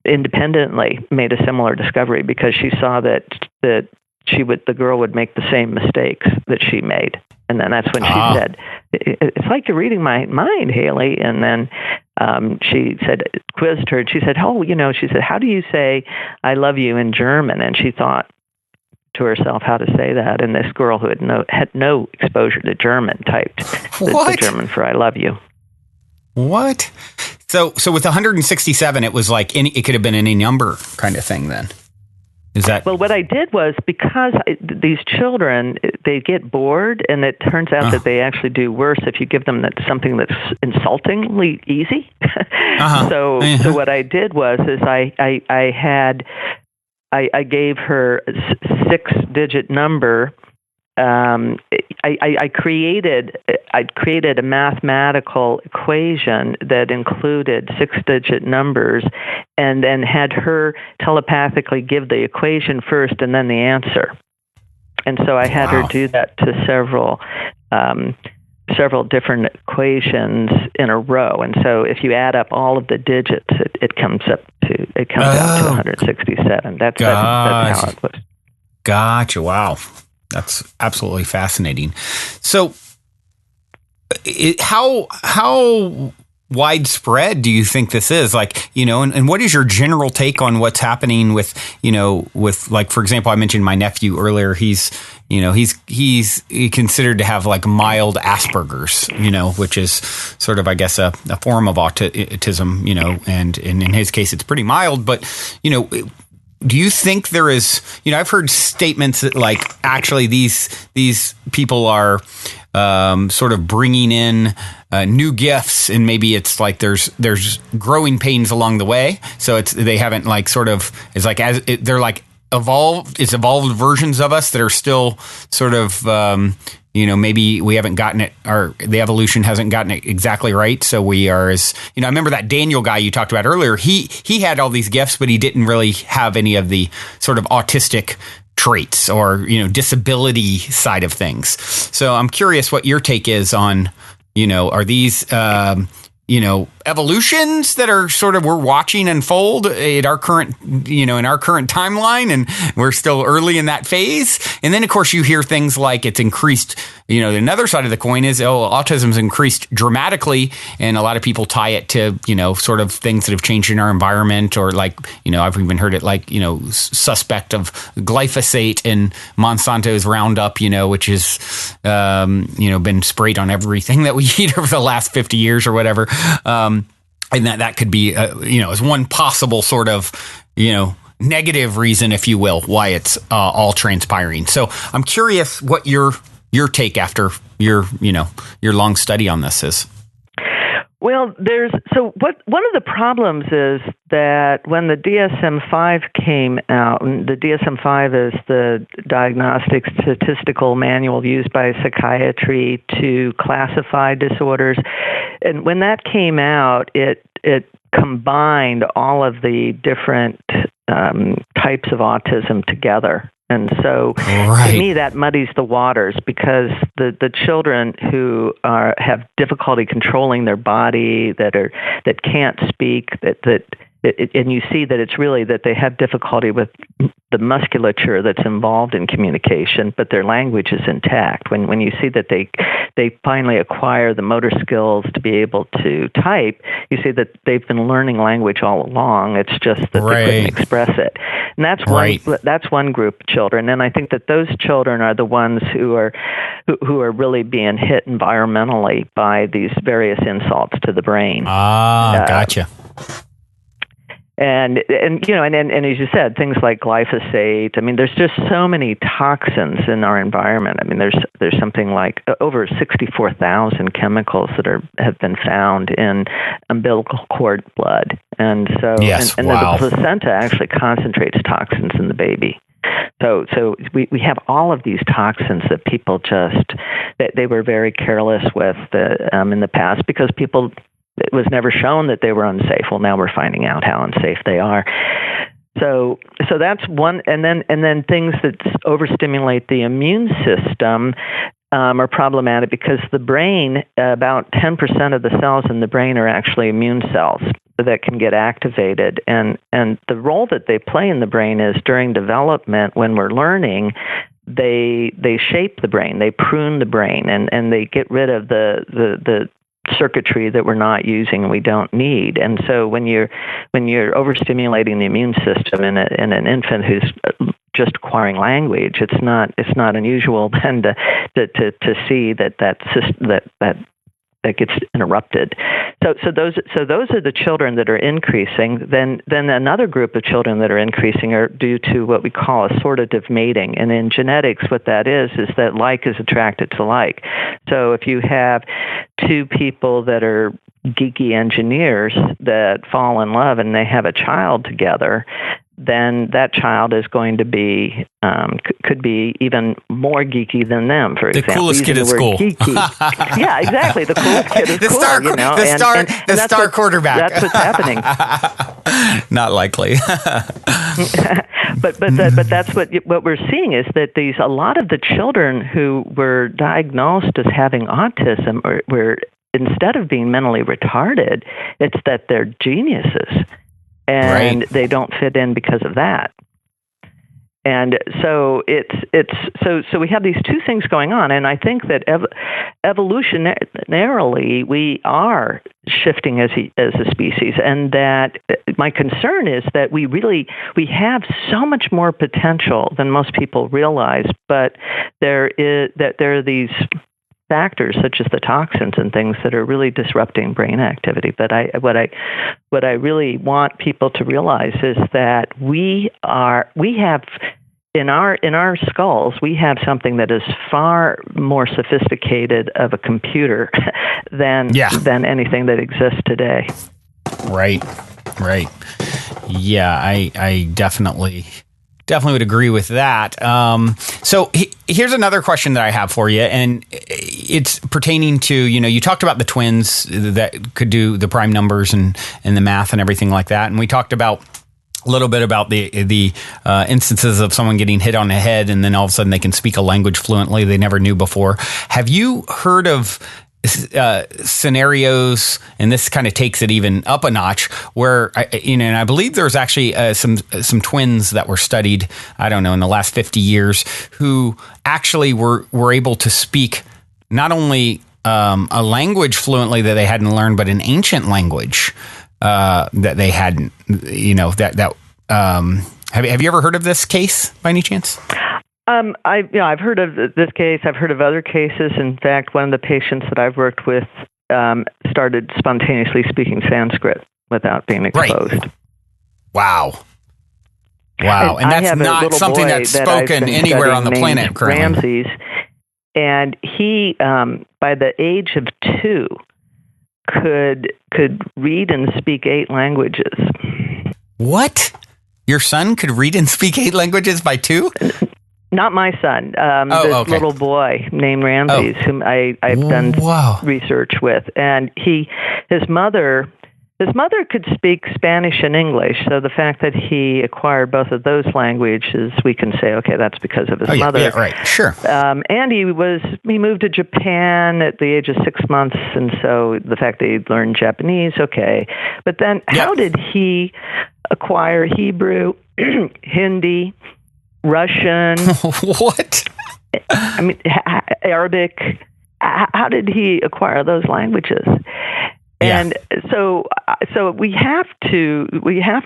independently made a similar discovery because she saw that the girl would make the same mistakes that she made. And then that's when she said, "It's like you're reading my mind, Haley." And then she quizzed her, and she said, she said, "How do you say I love you in German?" And she thought to herself how to say that. And this girl who had no exposure to German typed the German for I love you. What? So with 167, it was like it could have been any number kind of thing then. Is that? Well, what I did was because these children, they get bored, and it turns out that they actually do worse if you give them something that's insultingly easy. So what I did was I gave her a 6-digit number. I created a mathematical equation that included 6-digit numbers, and then had her telepathically give the equation first and then the answer. And so I had her do that to several different equations in a row. And so if you add up all of the digits, it comes out to 167. That's how it was. Gotcha. Wow. That's absolutely fascinating. So, how widespread do you think this is? Like, and what is your general take on what's happening with like, for example, I mentioned my nephew earlier. He's considered to have like mild Asperger's, which is sort of, I guess, a form of autism, and in his case, it's pretty mild, but, do you think there is, I've heard statements that like actually these people are sort of bringing in new gifts, and maybe it's like there's growing pains along the way. So they haven't like sort of, it's like they're like evolved versions of us that are still sort of, maybe we haven't gotten it, or the evolution hasn't gotten it exactly right. So we are I remember that Daniel guy you talked about earlier, he had all these gifts, but he didn't really have any of the sort of autistic traits or, disability side of things. So I'm curious what your take is on, are these, evolutions that are sort of we're watching unfold at our current, in our current timeline, and we're still early in that phase. And then, of course, you hear things like it's increased. Another side of the coin is, autism's increased dramatically, and a lot of people tie it to, sort of things that have changed in our environment, or like, I've even heard it like, suspect of glyphosate and Monsanto's Roundup, which is, been sprayed on everything that we eat over the last 50 years or whatever. And that could be, as one possible sort of, negative reason, if you will, why it's all transpiring. So I'm curious what your your take after your long study on this is? Well, one of the problems is that when the DSM-5 came out, and the DSM-5 is the Diagnostic Statistical Manual used by psychiatry to classify disorders, and when that came out, it combined all of the different types of autism together. And so, to me, that muddies the waters, because the children who have difficulty controlling their body, that can't speak, and you see that it's really that they have difficulty with the musculature that's involved in communication, but their language is intact. When you see that they finally acquire the motor skills to be able to type, you see that they've been learning language all along. It's just that they couldn't express it. And that's one group of children. And I think that those children are the ones who are really being hit environmentally by these various insults to the brain. Gotcha. And as you said, things like glyphosate. I mean, there's just so many toxins in our environment. I mean, there's something like over 64,000 chemicals that have been found in umbilical cord blood, and so the placenta actually concentrates toxins in the baby. So we have all of these toxins that people they were very careless with in the past, because it was never shown that they were unsafe. Well, now we're finding out how unsafe they are. So that's one, and then things that overstimulate the immune system are problematic, because the brain, about 10% of the cells in the brain are actually immune cells that can get activated, and the role that they play in the brain is during development, when we're learning, they shape the brain, they prune the brain, and they get rid of the circuitry that we're not using and we don't need. And so when you're overstimulating the immune system in an infant who's just acquiring language, it's not unusual then to see that gets interrupted. So those are the children that are increasing. Then another group of children that are increasing are due to what we call assortative mating. And in genetics, what that is that like is attracted to like. So if you have two people that are geeky engineers that fall in love and they have a child together, then that child is going to be could be even more geeky than them. For example, the coolest kid at school. Yeah, exactly. The coolest kid is cool. The star quarterback. That's what's happening. Not likely. But that's what we're seeing is that a lot of the children who were diagnosed as having autism were instead of being mentally retarded, it's that they're geniuses. And they don't fit in because of that. And so so we have these two things going on, and I think that evolutionarily we are shifting as a species, and that my concern is that we have so much more potential than most people realize, but there are these factors such as the toxins and things that are really disrupting brain activity. But what I really want people to realize is that we have in our skulls, we have something that is far more sophisticated of a computer than anything that exists today. Right. Yeah, I definitely would agree with that. So here's another question that I have for you, and it's pertaining to, you talked about the twins that could do the prime numbers and the math and everything like that. And we talked about a little bit about the instances of someone getting hit on the head and then all of a sudden they can speak a language fluently they never knew before. Have you heard of scenarios, and this kind of takes it even up a notch, where and I believe there's actually some twins that were studied, I don't know, in the last 50 years, who actually were able to speak not only a language fluently that they hadn't learned, but an ancient language that they hadn't. Have you ever heard of this case by any chance? I've heard of this case. I've heard of other cases. In fact, one of the patients that I've worked with started spontaneously speaking Sanskrit without being exposed. Right. Wow. And that's not something that's spoken anywhere on the planet currently. Ramses, And he, by the age of 2, could read and speak 8 languages. What? Your son could read and speak 8 languages by 2? Not my son. This little boy named Ramses, whom I've done research with, and his mother could speak Spanish and English. So the fact that he acquired both of those languages, we can say, okay, that's because of his mother. Yeah, right, sure. And he moved to Japan at the age of 6 months, and so the fact that he learned Japanese, okay. But then, how did he acquire Hebrew, Hindi, Russian? What? I mean, Arabic. How did he acquire those languages? And so we have to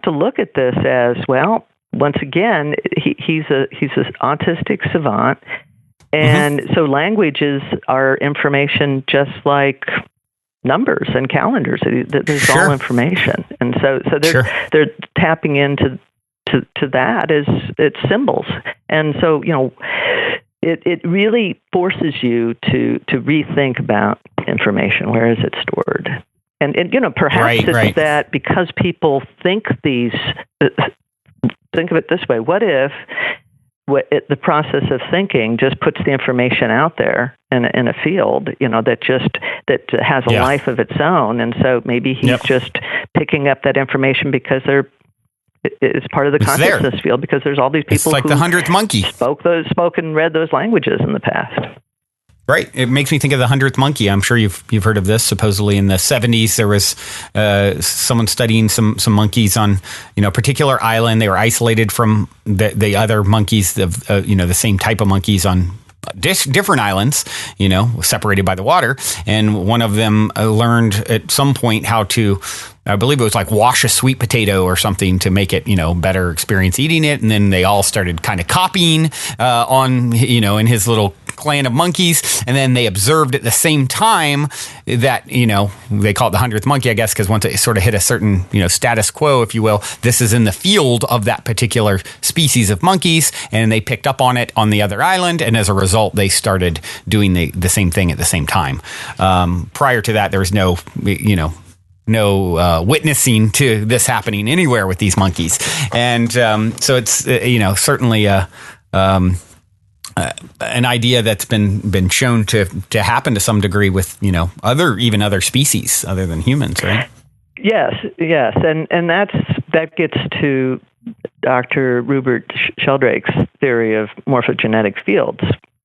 look at this as, well, once again, he's an autistic savant, and so languages are information just like numbers and calendars. There's all information, and so they're tapping into that as it's symbols, and so it really forces you to rethink about information. Where is it stored? And perhaps it's that because people think of it this way. What if the process of thinking just puts the information out there in a field, that has a life of its own, and so maybe he's just picking up that information because it's part of the consciousness field, because there's all these people like who the 100th monkey spoke and read those languages in the past. Right. It makes me think of the 100th monkey. I'm sure you've heard of this. Supposedly in the 70s, there was someone studying some monkeys on a particular island. They were isolated from the other monkeys, the same type of monkeys on different islands, separated by the water. And one of them learned at some point how to, I believe it was like wash a sweet potato or something to make it, better experience eating it. And then they all started kind of copying on, in his little clan of monkeys. And then they observed at the same time that, they call it the 100th monkey, I guess, because once it sort of hit a certain, status quo, if you will, this is in the field of that particular species of monkeys. And they picked up on it on the other island. And as a result, they started doing the same thing at the same time. Prior to that, there was no witnessing to this happening anywhere with these monkeys. And so it's, certainly an idea that's been shown to happen to some degree with, other species other than humans, right? Yes. And that gets to Dr. Rupert Sheldrake's theory of morphogenetic fields.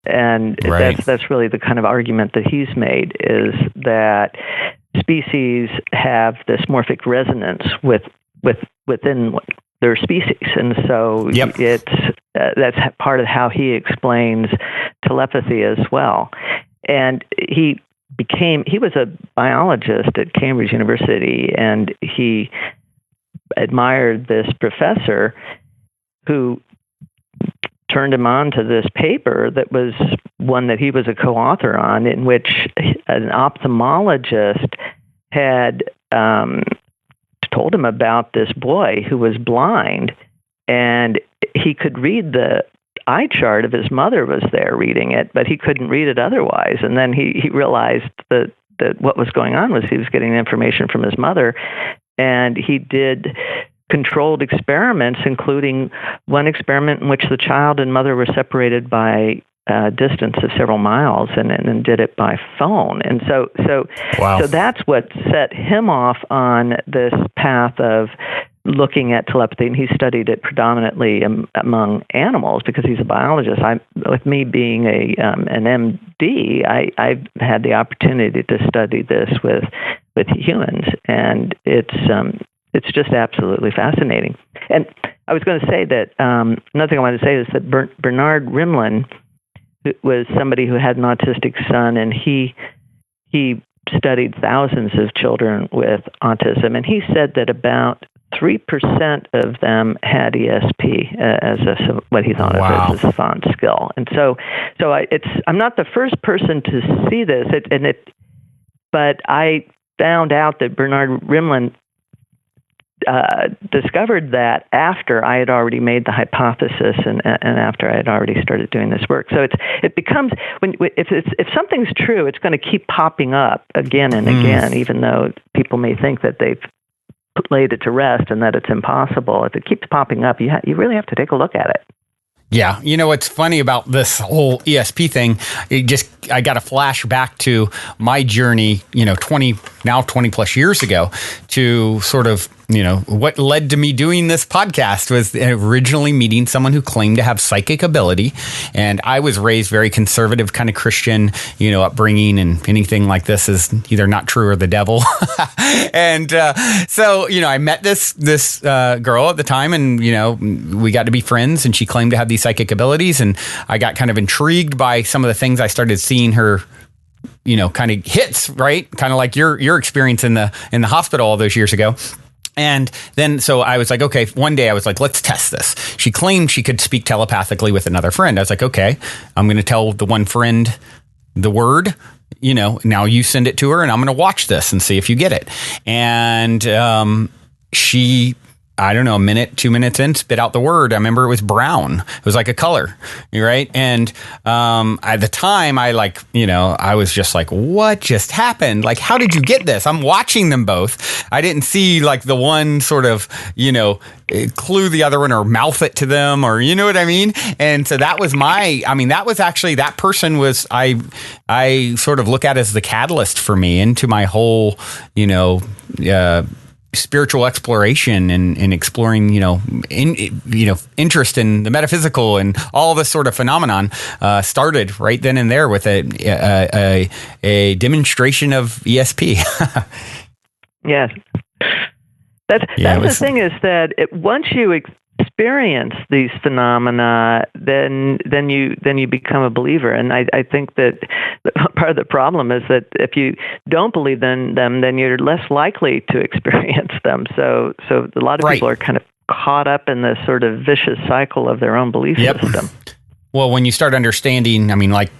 And that's really the kind of argument that he's made, is that species have this morphic resonance within their species, and so that's part of how he explains telepathy as well. And he was a biologist at Cambridge University, and he admired this professor who turned him on to this paper that was one that he was a co-author on, in which an ophthalmologist had told him about this boy who was blind, and he could read the eye chart of his mother was there reading it, but he couldn't read it otherwise. And then he realized that what was going on was he was getting information from his mother, and he did controlled experiments, including one experiment in which the child and mother were separated by a distance of several miles, and did it by phone. And so that's what set him off on this path of looking at telepathy, and he studied it predominantly among animals because he's a biologist. With me being an MD, I've had the opportunity to study this with humans, and it's just absolutely fascinating. And I was going to say that another thing I wanted to say is that Bernard Rimland was somebody who had an autistic son, and he studied thousands of children with autism, and he said that about 3% of them had ESP as what he thought of as a savant skill. And so I'm not the first person to see this, but I found out that Bernard Rimland discovered that after I had already made the hypothesis and after I had already started doing this work. So it becomes, if something's true, it's going to keep popping up again and again, even though people may think that they've laid it to rest and that it's impossible. If it keeps popping up, you really have to take a look at it. Yeah. You know, what's funny about this whole ESP thing, I got a flash back to my journey, 20 plus years ago, to sort of, what led to me doing this podcast was originally meeting someone who claimed to have psychic ability. And I was raised very conservative, kind of Christian, upbringing, and anything like this is either not true or the devil. And so, I met this girl at the time, and, we got to be friends, and she claimed to have these psychic abilities. And I got kind of intrigued by some of the things I started seeing her kind of hits, right? Kind of like your experience in the hospital all those years ago. And then, so I was like, okay, one day I was like, let's test this. She claimed she could speak telepathically with another friend. I was like, okay, I'm going to tell the one friend the word, now you send it to her, and I'm going to watch this and see if you get it. And she, I don't know, a minute, 2 minutes in, spit out the word. I remember it was brown. It was like a color, right? And at the time, I was just like, what just happened? Like, how did you get this? I'm watching them both. I didn't see like the one sort of, clue the other one or mouth it to them, or you know what I mean? And so that was that person was, I sort of look at as the catalyst for me into my whole, spiritual exploration and exploring, interest in the metaphysical and all this sort of phenomenon started right then and there with a demonstration of ESP. Yes, that's the thing, is that once you experience these phenomena, then you become a believer. And I think that part of the problem is that if you don't believe in them, then you're less likely to experience them. So a lot of people are kind of caught up in this sort of vicious cycle of their own belief system. Well, when you start understanding, like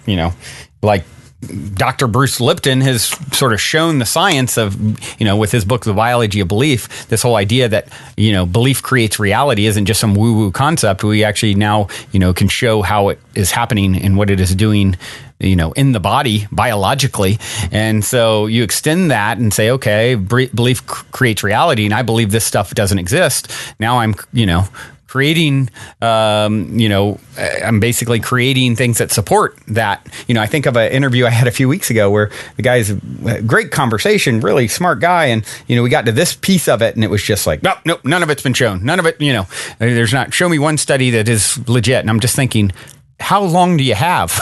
Dr. Bruce Lipton has sort of shown the science of, with his book, The Biology of Belief, this whole idea that, belief creates reality isn't just some woo-woo concept. We actually now, can show how it is happening and what it is doing, in the body biologically. And so you extend that and say, okay, belief creates reality, and I believe this stuff doesn't exist. Now I'm, creating, I'm basically creating things that support that. I think of an interview I had a few weeks ago where the guy's a great conversation, really smart guy. And, we got to this piece of it and it was just like, nope, none of it's been shown. None of it, there's not, show me one study that is legit. And I'm just thinking, how long do you have?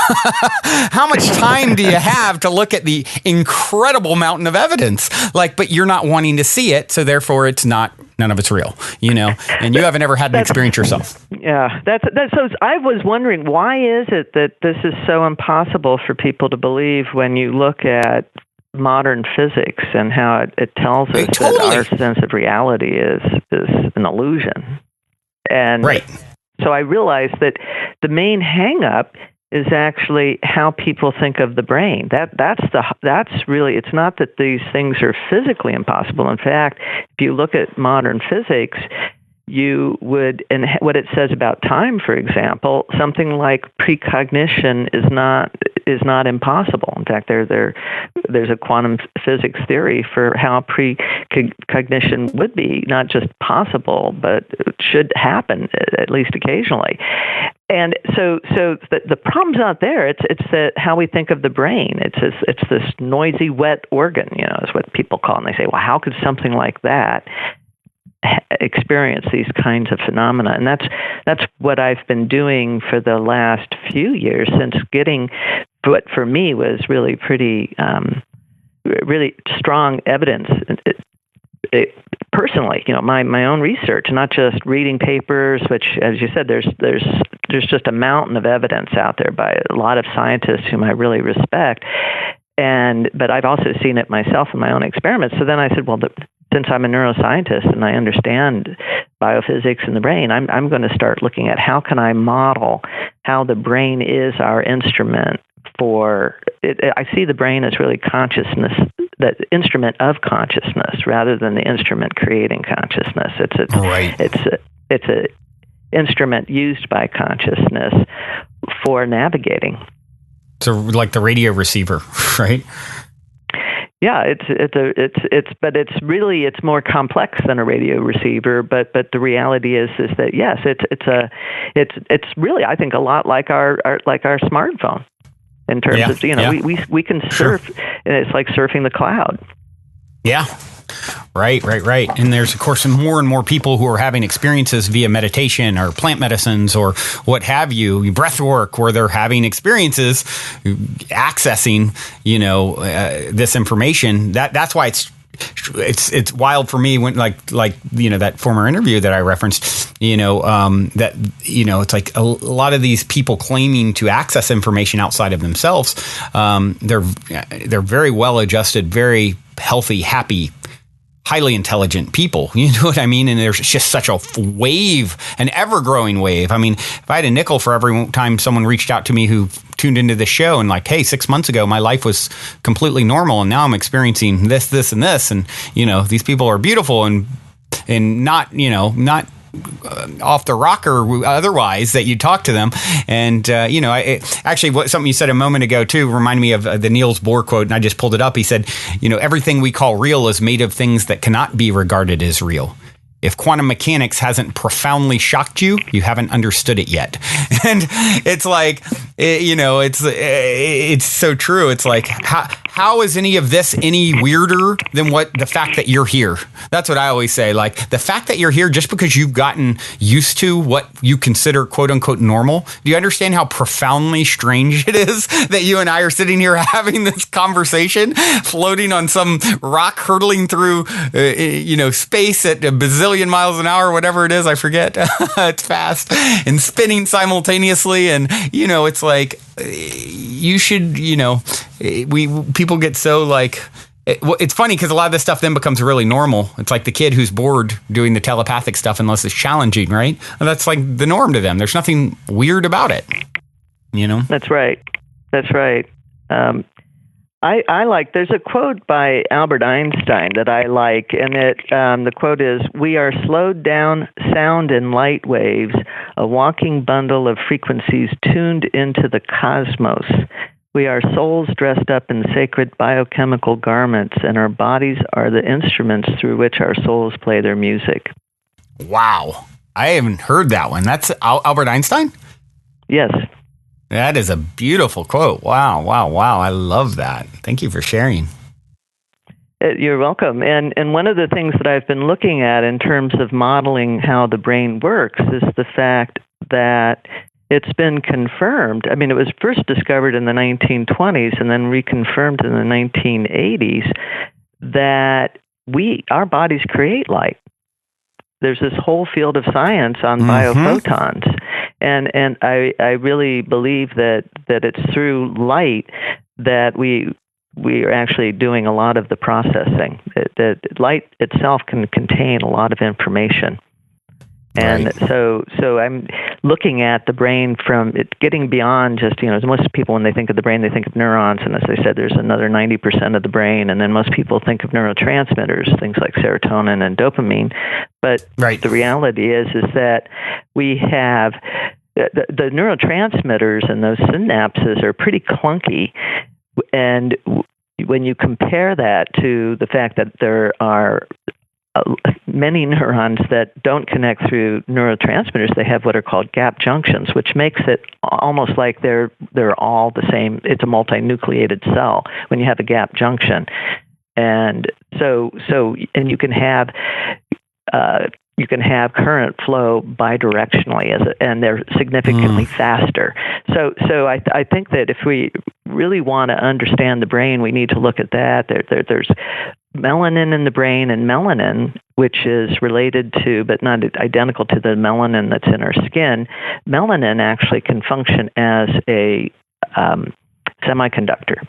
How much time do you have to look at the incredible mountain of evidence? But you're not wanting to see it. So therefore none of it's real, and you haven't ever had an experience yourself. Yeah. So I was wondering, why is it that this is so impossible for people to believe when you look at modern physics and how it tells us that our sense of reality is an illusion? And right. So I realized that the main hang-up is actually how people think of the brain. That's really, it's not that these things are physically impossible. In fact, if you look at modern physics, you would, and what it says about time, for example, something like precognition is not impossible. In fact, there's a quantum physics theory for how precognition would be not just possible, but it should happen at least occasionally. And so the problem's not there. It's how we think of the brain. It's this noisy, wet organ, is what people call it. And they say, well, how could something like that experience these kinds of phenomena? And that's what I've been doing for the last few years, since getting what for me was really pretty really strong evidence. Personally, my own research, not just reading papers, which, as you said, there's just a mountain of evidence out there by a lot of scientists whom I really respect. But I've also seen it myself in my own experiments. So then I said, well, since I'm a neuroscientist and I understand biophysics in the brain, I'm going to start looking at how can I model how the brain is our instrument for it. I see the brain as really consciousness the instrument of consciousness rather than the instrument creating consciousness. It's a instrument used by consciousness for navigating. So like the radio receiver, right? Yeah, it's more complex than a radio receiver, but the reality is that yes, it's really, I think, a lot like our smartphone in terms of we can surf, and it's like surfing the cloud. Yeah. Right. And there's, of course, more and more people who are having experiences via meditation or plant medicines or what have you, breath work, where they're having experiences accessing, this information. That's why it's wild for me when like that former interview that I referenced, it's like a lot of these people claiming to access information outside of themselves. They're very well adjusted, very healthy, happy, highly intelligent people. You know what I mean? And there's just such a wave, an ever-growing wave. I mean, if I had a nickel for every time someone reached out to me who tuned into this show and like, hey, 6 months ago, my life was completely normal, and now I'm experiencing this, and this, and, these people are beautiful and not off the rocker otherwise that you talk to them. And, something you said a moment ago, too, reminded me of the Niels Bohr quote, and I just pulled it up. He said, everything we call real is made of things that cannot be regarded as real. If quantum mechanics hasn't profoundly shocked you, you haven't understood it yet. And it's like, it's so true. It's like, how is any of this any weirder than the fact that you're here? That's what I always say. Like, the fact that you're here just because you've gotten used to what you consider quote unquote normal. Do you understand how profoundly strange it is that you and I are sitting here having this conversation, floating on some rock, hurtling through, space at a bazillion miles an hour, whatever it is, I forget. It's fast, and spinning simultaneously. And, it's like, you should, people get so like, it's funny because a lot of this stuff then becomes really normal. It's like the kid who's bored doing the telepathic stuff unless it's challenging, right? And that's like the norm to them. There's nothing weird about it, That's right. I like, there's a quote by Albert Einstein that I like, and the quote is, "We are slowed down sound and light waves, a walking bundle of frequencies tuned into the cosmos. We are souls dressed up in sacred biochemical garments, and our bodies are the instruments through which our souls play their music." Wow. I haven't heard that one. That's Albert Einstein? Yes. That is a beautiful quote. Wow. I love that. Thank you for sharing. You're welcome. And one of the things that I've been looking at in terms of modeling how the brain works is the fact that it's been confirmed. I mean, it was first discovered in the 1920s and then reconfirmed in the 1980s that our bodies create light. There's this whole field of science on biophotons. And I really believe that it's through light that we are actually doing a lot of the processing. That light itself can contain a lot of information. And right. so I'm looking at the brain from it getting beyond just, most people, when they think of the brain, they think of neurons. And as I said, there's another 90% of the brain. And then most people think of neurotransmitters, things like serotonin and dopamine. But right. The reality is that we have the neurotransmitters, and those synapses are pretty clunky. And when you compare that to the fact that there are many neurons that don't connect through neurotransmitters, they have what are called gap junctions, which makes it almost like they're all the same. It's a multinucleated cell when you have a gap junction. And so you can have current flow bidirectionally, and they're significantly faster. So I think that if we really want to understand the brain, we need to look at that. There's melanin in the brain, and melanin, which is related to, but not identical to, the melanin that's in our skin. Melanin actually can function as a semiconductor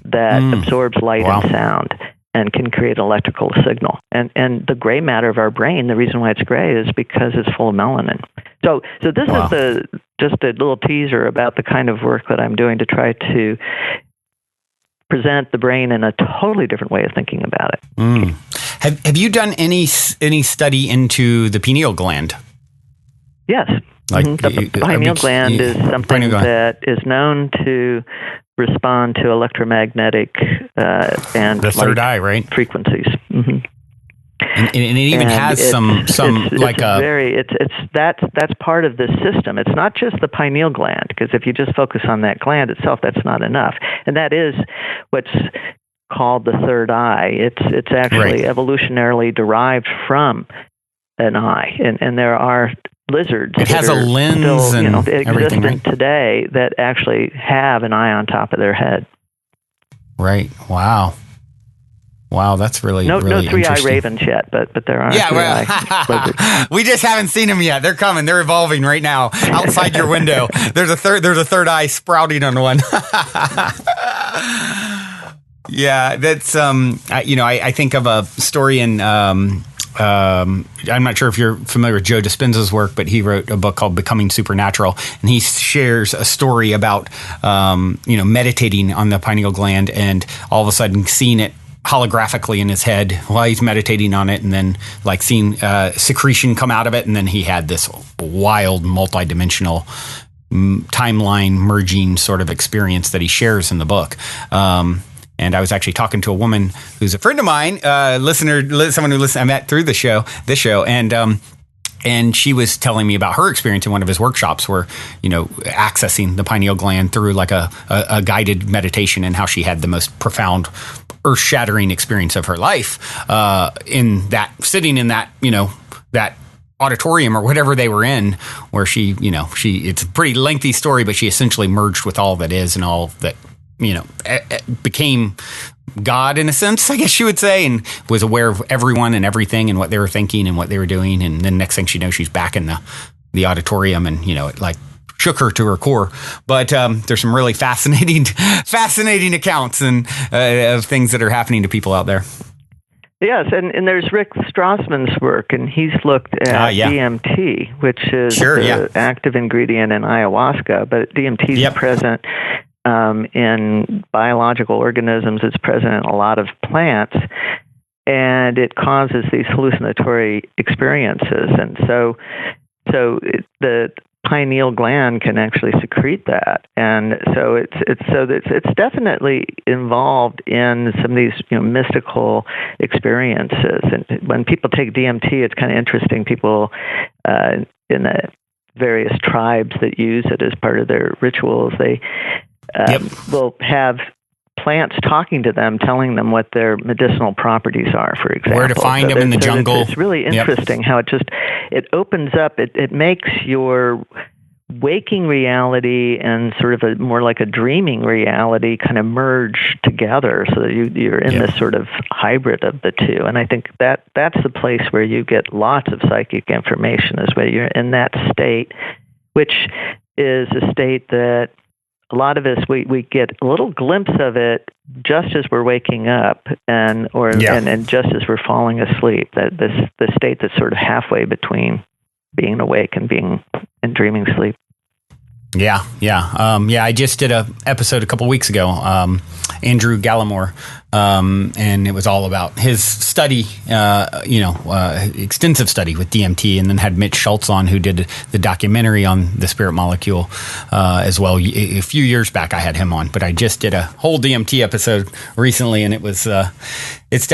that absorbs light and sound and can create an electrical signal. And the gray matter of our brain, the reason why it's gray is because it's full of melanin. So this is just a little teaser about the kind of work that I'm doing to try to present the brain in a totally different way of thinking about it. Have you done any study into the pineal gland? Yes. Like The pineal gland is something that is known to respond to electromagnetic and the third eye, right? frequencies. And it even has that's part of the system. It's not just the pineal gland, because if you just focus on that gland itself, that's not enough. And that is what's called the third eye. It's actually evolutionarily derived from an eye, and there are lizards. It has a lens still, and everything, existent today that actually have an eye on top of their head. Right. Wow. That's really no three-eye interesting. ravens yet, but there are three-eye lizards. We just haven't seen them yet. They're coming. They're evolving right now outside your window. There's a third eye sprouting on one. Yeah, that's I think of a story in I'm not sure if you're familiar with Joe Dispenza's work, but he wrote a book called Becoming Supernatural, and he shares a story about meditating on the pineal gland and all of a sudden seeing it holographically in his head while he's meditating on it, and then like seeing secretion come out of it, and then he had this wild multidimensional timeline merging sort of experience that he shares in the book. And I was actually talking to a woman who's a friend of mine, someone who I met through this show, and she was telling me about her experience in one of his workshops where, accessing the pineal gland through like a guided meditation, and how she had the most profound, earth-shattering experience of her life sitting in that, that auditorium or whatever they were in, where it's a pretty lengthy story, but she essentially merged with all that is and all that, became God in a sense, I guess you would say, and was aware of everyone and everything and what they were thinking and what they were doing. And then next thing she knows, she's back in the auditorium, and, it like shook her to her core. But there's some really fascinating accounts and of things that are happening to people out there. Yes, and there's Rick Strassman's work, and he's looked at DMT, which is the active ingredient in ayahuasca, but DMT is present in biological organisms. It's present in a lot of plants, and it causes these hallucinatory experiences. And so the pineal gland can actually secrete that, and so it's definitely involved in some of these mystical experiences. And when people take DMT, it's kind of interesting. People in the various tribes that use it as part of their rituals, they will have plants talking to them, telling them what their medicinal properties are, for example. Where to find them in the jungle. It's really interesting how it opens up, it makes your waking reality and sort of more like a dreaming reality kind of merge together, so that you're in this sort of hybrid of the two. And I think that's the place where you get lots of psychic information, is where you're in that state, which is a state that a lot of us, we get a little glimpse of it just as we're waking up, and just as we're falling asleep. That the state that's sort of halfway between being awake and being in dreaming sleep. Yeah. I just did a episode a couple weeks ago, Andrew Gallimore, and it was all about his study, extensive study with DMT, and then had Mitch Schultz on, who did the documentary on the spirit molecule as well. A few years back, I had him on, but I just did a whole DMT episode recently, and it was it's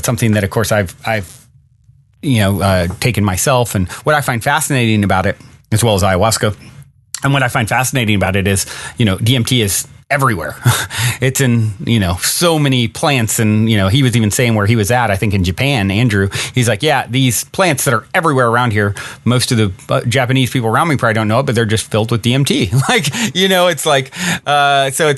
something that, of course, I've taken myself, and what I find fascinating about it, as well as ayahuasca. And what I find fascinating about it is, DMT is everywhere. It's in, so many plants. And, he was even saying where he was at, I think in Japan, Andrew, he's like, these plants that are everywhere around here, most of the Japanese people around me probably don't know it, but they're just filled with DMT. It's like, so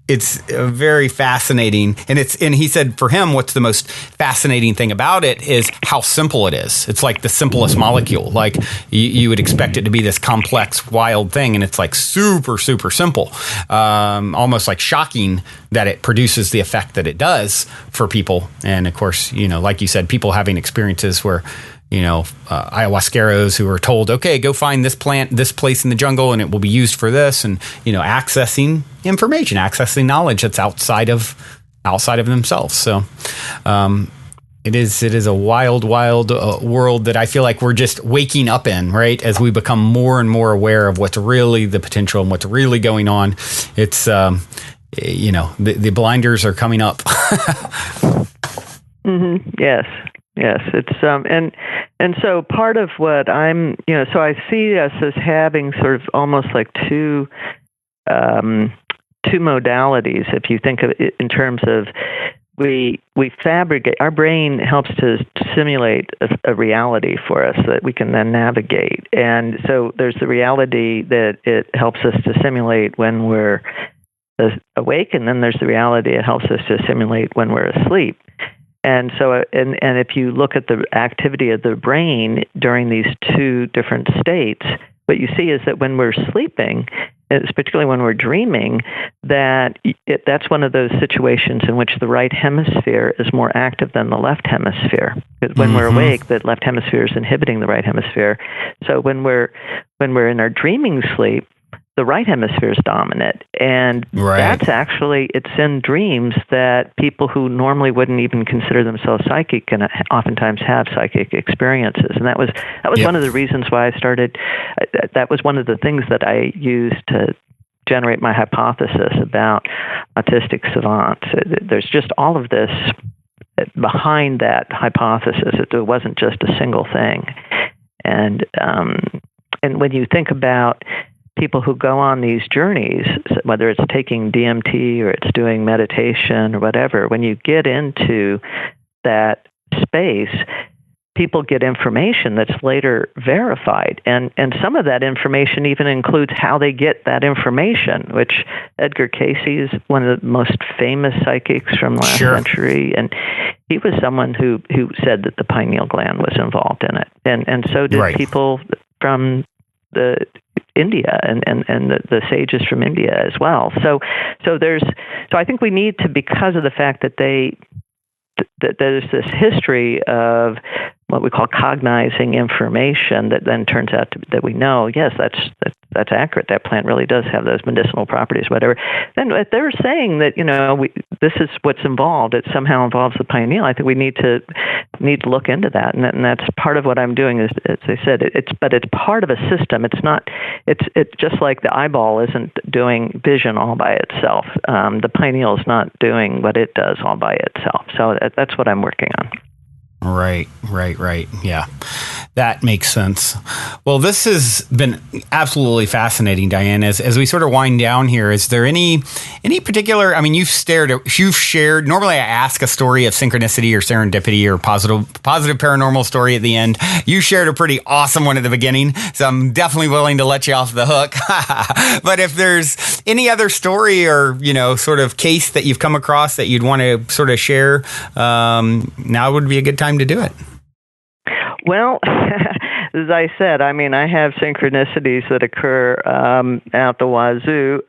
it's very fascinating, and he said for him, what's the most fascinating thing about it is how simple it is. It's like the simplest molecule. Like you would expect it to be this complex, wild thing, and it's like super, super simple. Almost like shocking that it produces the effect that it does for people. And of course, like you said, people having experiences where ayahuasqueros who are told, okay, go find this plant, this place in the jungle, and it will be used for this, and accessing information, accessing knowledge that's outside of themselves. So it is a wild world that I feel like we're just waking up in, right? As we become more and more aware of what's really the potential and what's really going on. It's the blinders are coming up. Mm-hmm. Yes. It's and so part of what I'm, so I see us as having sort of almost like two modalities. If you think of it in terms of we fabricate, our brain helps to simulate a reality for us that we can then navigate. And so there's the reality that it helps us to simulate when we're awake, and then there's the reality it helps us to simulate when we're asleep. And so, and if you look at the activity of the brain during these two different states, what you see is that when we're sleeping, particularly when we're dreaming, that's one of those situations in which the right hemisphere is more active than the left hemisphere. Because when we're awake, the left hemisphere is inhibiting the right hemisphere. So when we're in our dreaming sleep, the right hemisphere is dominant. And that's actually, it's in dreams that people who normally wouldn't even consider themselves psychic can oftentimes have psychic experiences. And that was one of the reasons why I started, that was one of the things that I used to generate my hypothesis about autistic savants. There's just all of this behind that hypothesis. It wasn't just a single thing. And when you think about people who go on these journeys, whether it's taking DMT or it's doing meditation or whatever, when you get into that space, people get information that's later verified. And some of that information even includes how they get that information, which Edgar Cayce is one of the most famous psychics from last century. And he was someone who said that the pineal gland was involved in it. And so did people from India and the sages from India as well. So I think we need to, because of the fact that that there's this history of what we call cognizing information that then turns out that we know, yes, that's accurate. That plant really does have those medicinal properties, whatever. Then if they're saying that, this is what's involved, it somehow involves the pineal, I think we need to look into that. And that's part of what I'm doing is, as I said, it's part of a system. It's just like the eyeball isn't doing vision all by itself. The pineal is not doing what it does all by itself. So that's what I'm working on. Right. Yeah, that makes sense. Well, this has been absolutely fascinating, Diane. As we sort of wind down here, is there any particular? I mean, you've shared. Normally, I ask a story of synchronicity or serendipity or positive paranormal story at the end. You shared a pretty awesome one at the beginning, so I'm definitely willing to let you off the hook. But if there's any other story or sort of case that you've come across that you'd want to sort of share, now would be a good time to do it. Well, as I said, I mean, I have synchronicities that occur out the wazoo.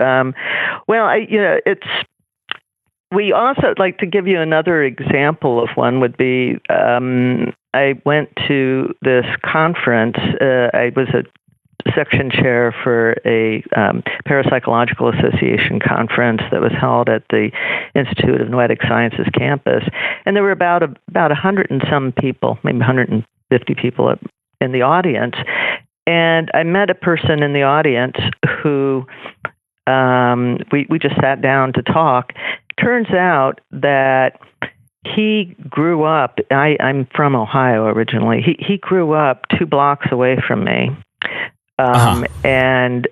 We also, like, to give you another example of one would be, I went to this conference. I was a section chair for a Parapsychological Association conference that was held at the Institute of Noetic Sciences campus, and there were about 100 and some people, maybe 150 people in the audience. And I met a person in the audience who we just sat down to talk. Turns out that he grew up. I'm from Ohio originally. He grew up 2 blocks away from me. And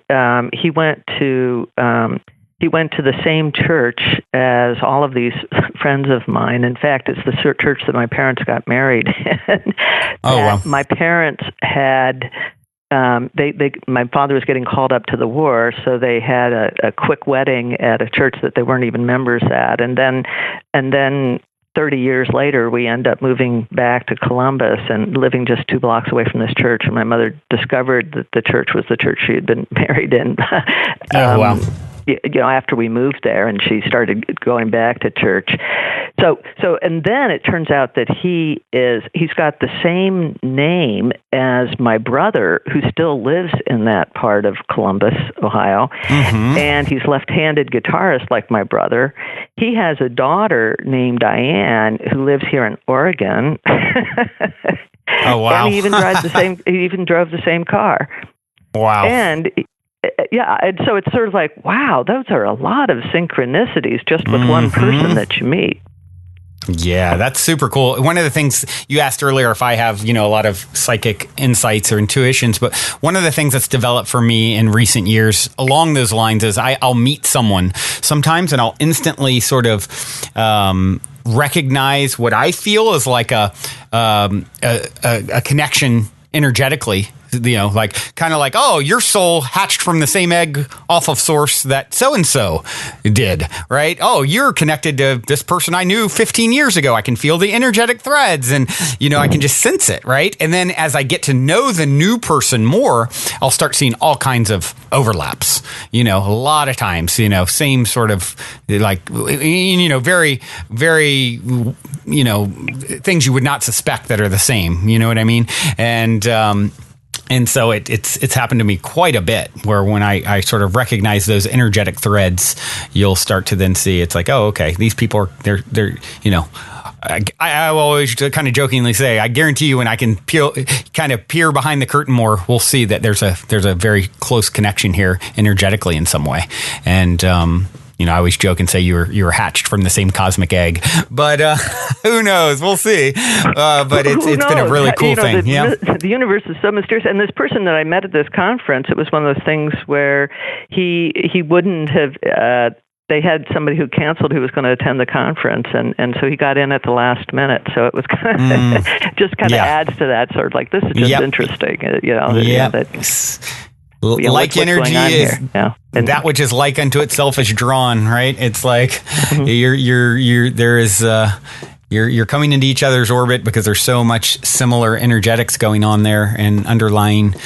he went to the same church as all of these friends of mine. In fact, it's the church that my parents got married in. My parents had. My father was getting called up to the war, so they had a quick wedding at a church that they weren't even members at, and then 30 years later, we end up moving back to Columbus and living just 2 blocks away from this church. And my mother discovered that the church was the church she had been married in. after we moved there, and she started going back to church. So, and then it turns out that he's got the same name as my brother, who still lives in that part of Columbus, Ohio, and he's left-handed guitarist like my brother. He has a daughter named Diane who lives here in Oregon. Oh wow! And he even drives the same. He even drove the same car. Wow! And and so it's sort of like, wow, those are a lot of synchronicities just with one person that you meet. Yeah, that's super cool. One of the things you asked earlier, if I have, a lot of psychic insights or intuitions, but one of the things that's developed for me in recent years along those lines is I'll meet someone sometimes and I'll instantly sort of recognize what I feel is like a connection energetically. Kind of like, oh, your soul hatched from the same egg off of source that so-and-so did, right? Oh, you're connected to this person I knew 15 years ago. I can feel the energetic threads and, I can just sense it, right? And then as I get to know the new person more, I'll start seeing all kinds of overlaps, a lot of times, same sort of like, very, very, things you would not suspect that are the same, you know what I mean? And so it's happened to me quite a bit where when I sort of recognize those energetic threads, you'll start to then see it's like, oh, okay, these people they're I always kind of jokingly say, I guarantee you when I can peer behind the curtain more, we'll see that there's a very close connection here energetically in some way. And, I always joke and say you were hatched from the same cosmic egg, but who knows? We'll see. But it's been a really cool thing. The universe is so mysterious. And this person that I met at this conference, it was one of those things where he wouldn't have. They had somebody who canceled who was going to attend the conference, and so he got in at the last minute. So it was kind of just kind of adds to that sort of like, this is just interesting. Like energy is that which is like unto itself is drawn, right? It's like you're coming into each other's orbit because there's so much similar energetics going on there and underlying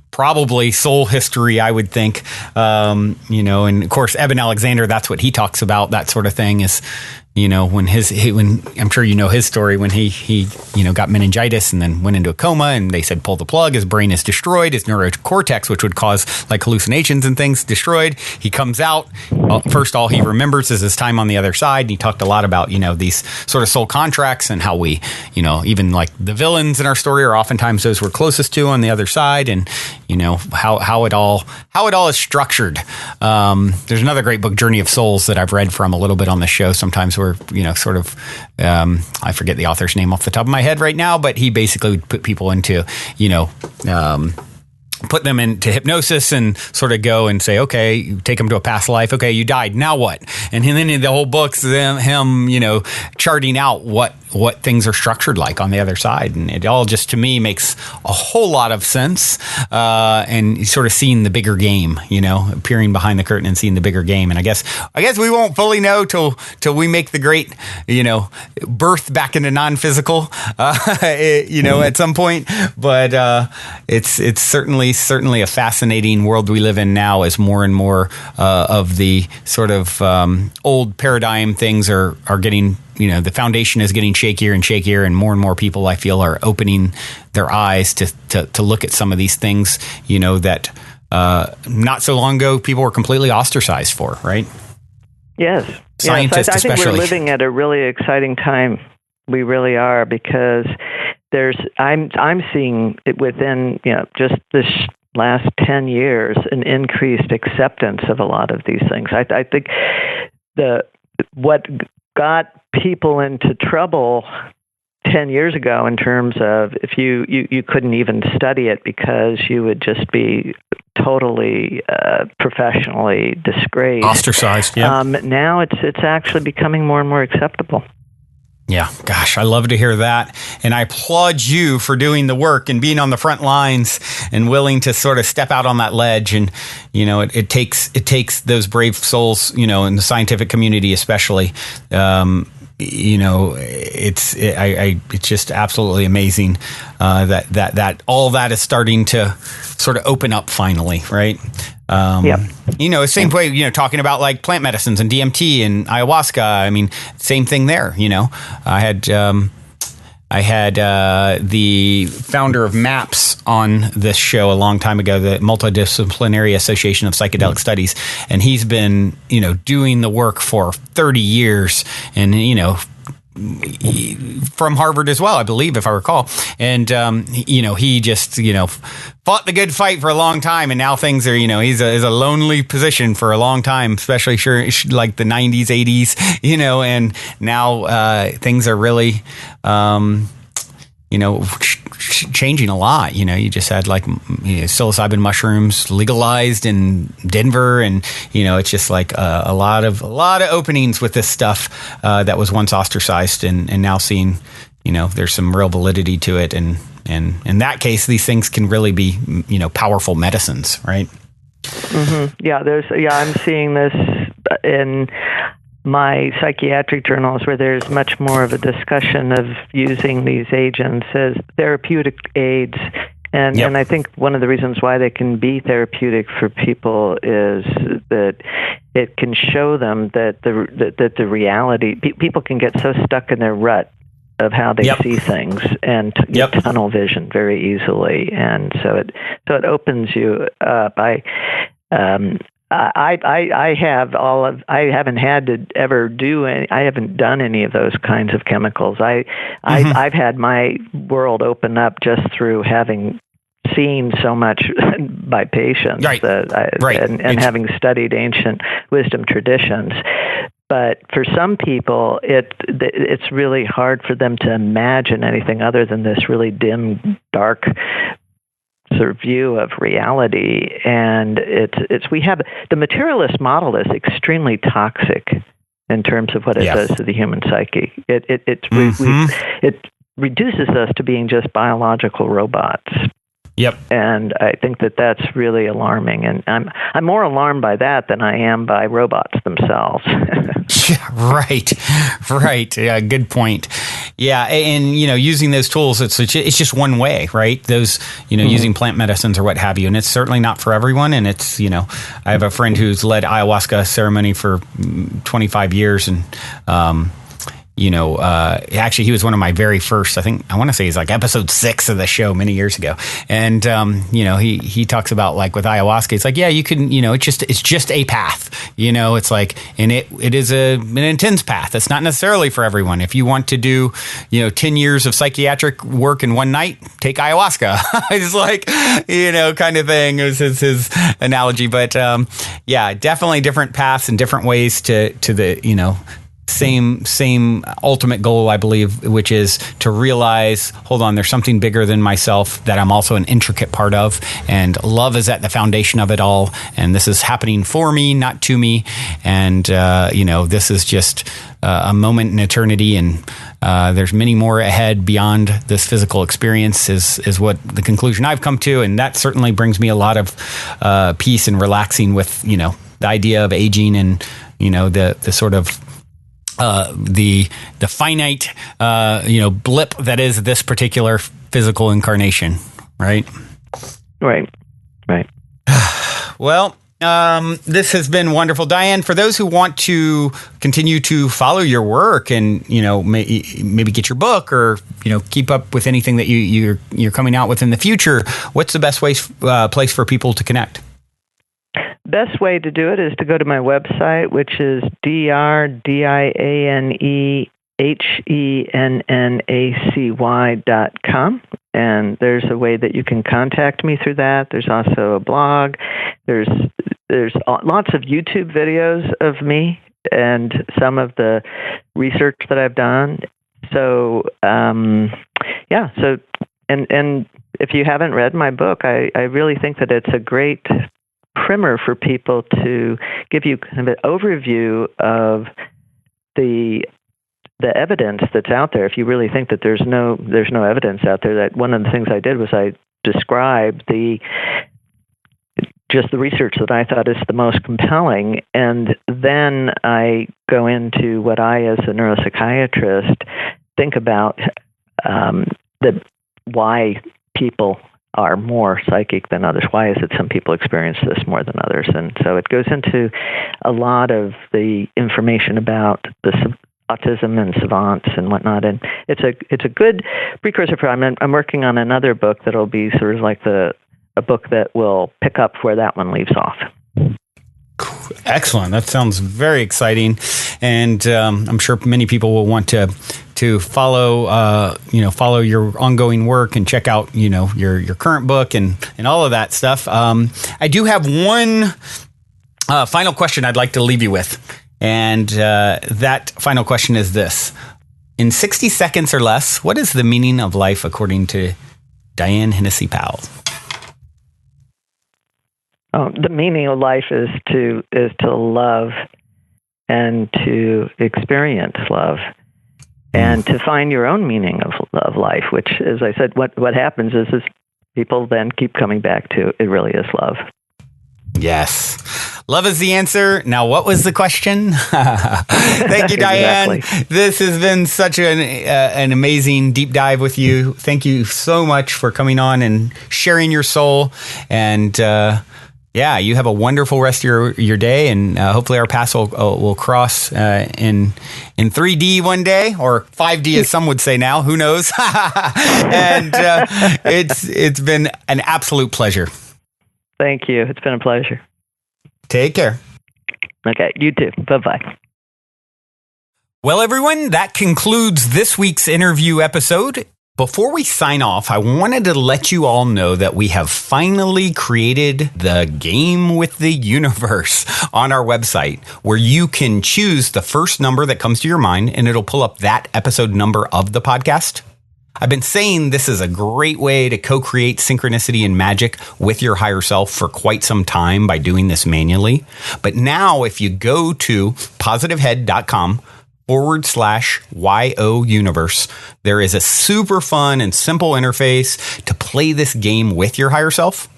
probably soul history, I would think. And of course, Eben Alexander, that's what he talks about. That sort of thing is, when I'm sure his story when he got meningitis and then went into a coma and they said pull the plug, his brain is destroyed, his neurocortex, which would cause like hallucinations and things, destroyed. He comes out. First, all he remembers is his time on the other side. And he talked a lot about these sort of soul contracts and how we even like the villains in our story are oftentimes those we're closest to on the other side, and how it all is structured. There's another great book, Journey of Souls, that I've read from a little bit on the show sometimes, where sort of I forget the author's name off the top of my head right now, but he basically would put people into put them into hypnosis and sort of go and say, okay, you take them to a past life. Okay, you died. Now what? And then the whole book's him charting out what things are structured like on the other side. And it all just, to me, makes a whole lot of sense. And sort of seeing the bigger game, peering behind the curtain and seeing the bigger game. And I guess we won't fully know till we make the great, birth back into non-physical, at some point. But it's certainly a fascinating world we live in now, as more and more of the sort of old paradigm things are getting, the foundation is getting shakier and shakier, and more people, I feel, are opening their eyes to look at some of these things, that not so long ago people were completely ostracized for, right? Yes. Scientists I think especially. we're living at a really exciting time. We really are, because I'm seeing it within just this last 10 years an increased acceptance of a lot of these things. I think what got people into trouble 10 years ago in terms of if you couldn't even study it because you would just be totally professionally disgraced, ostracized. Yeah. Now it's actually becoming more and more acceptable. Yeah, gosh, I love to hear that. And I applaud you for doing the work and being on the front lines and willing to sort of step out on that ledge. And, it takes those brave souls, in the scientific community, especially. It's just absolutely amazing that all that is starting to sort of open up finally, right? Yep. Same way, talking about like plant medicines and DMT and ayahuasca. I mean, same thing there. I had the founder of MAPS on this show a long time ago, the Multidisciplinary Association of Psychedelic Studies, and he's been, doing the work for 30 years, and from Harvard as well, I believe, if I recall. And, he just, fought the good fight for a long time. And now things are, he's a lonely position for a long time, especially like the 90s, 80s, and now things are really, changing a lot. You just had like psilocybin mushrooms legalized in Denver, and it's just like a lot of openings with this stuff that was once ostracized, and now seeing there's some real validity to it, and in that case these things can really be powerful medicines, right? Mm-hmm. I'm seeing this in my psychiatric journals, where there's much more of a discussion of using these agents as therapeutic aids. And I think one of the reasons why they can be therapeutic for people is that it can show them that the reality, people can get so stuck in their rut of how they see things and get tunnel vision very easily. And so it opens you up. I haven't had to ever do any. I haven't done any of those kinds of chemicals. I've had my world open up just through having seen so much by patients, and having studied ancient wisdom traditions. But for some people, it's really hard for them to imagine anything other than this really dim, dark sort of view of reality. And we have the materialist model is extremely toxic in terms of what it does to the human psyche. It reduces us to being just biological robots. Yep. And I think that's really alarming, and I'm more alarmed by that than I am by robots themselves. Right. Yeah, good point. Yeah, and using those tools, it's just one way, right? Those using plant medicines or what have you, and it's certainly not for everyone. And it's I have a friend who's led ayahuasca ceremony for 25 years, and actually he was one of my very first, I want to say he's like episode 6 of the show many years ago. And, he talks about like with ayahuasca, it's like, you can, it's just a path, it's like, and it is an intense path. It's not necessarily for everyone. If you want to do, 10 years of psychiatric work in one night, take ayahuasca. It's like, kind of thing is his analogy. But, definitely different paths and different ways to the, same ultimate goal, I believe, which is to realize, hold on, there's something bigger than myself that I'm also an intricate part of, and love is at the foundation of it all, and this is happening for me, not to me, and this is just a moment in eternity, and there's many more ahead beyond this physical experience is what the conclusion I've come to, and that certainly brings me a lot of peace and relaxing with the idea of aging, and the sort of the finite blip that is this particular physical incarnation, right? Right. Well, this has been wonderful, Diane. For those who want to continue to follow your work and maybe get your book or keep up with anything that you're coming out with in the future, what's the best place for people to connect? Best way to do it is to go to my website, which is drdianehennacy.com. And there's a way that you can contact me through that. There's also a blog. There's lots of YouTube videos of me and some of the research that I've done. So, and if you haven't read my book, I really think that it's a great primer for people to give you kind of an overview of the evidence that's out there. If you really think that there's no evidence out there, that one of the things I did was I described the research that I thought is the most compelling, and then I go into what I, as a neuropsychiatrist, think about why people are more psychic than others? Why is it some people experience this more than others? And so it goes into a lot of the information about the autism and savants and whatnot, and it's a good precursor for. I'm working on another book that'll be sort of like a book that will pick up where that one leaves off. Excellent. That sounds very exciting, and I'm sure many people will want to follow follow your ongoing work and check out your current book and all of that stuff. I do have one final question I'd like to leave you with. And that final question is this. In 60 seconds or less, what is the meaning of life according to Diane Hennacy Powell? The meaning of life is to love and to experience love and to find your own meaning of life, which, as I said, what happens is people then keep coming back to it really is love. Yes. Love is the answer. Now, what was the question? Thank you, Diane. Exactly. This has been such an amazing deep dive with you. Thank you so much for coming on and sharing your soul. And you have a wonderful rest of your day. And hopefully our paths will cross in 3D one day, or 5D as some would say now. Who knows? And it's been an absolute pleasure. Thank you. It's been a pleasure. Take care. Okay, you too. Bye-bye. Well, everyone, that concludes this week's interview episode. Before we sign off, I wanted to let you all know that we have finally created the Game with the Universe on our website, where you can choose the first number that comes to your mind, and it'll pull up that episode number of the podcast. I've been saying this is a great way to co-create synchronicity and magic with your higher self for quite some time by doing this manually. But now if you go to positivehead.com/YO universe, there is a super fun and simple interface to play this game with your higher self.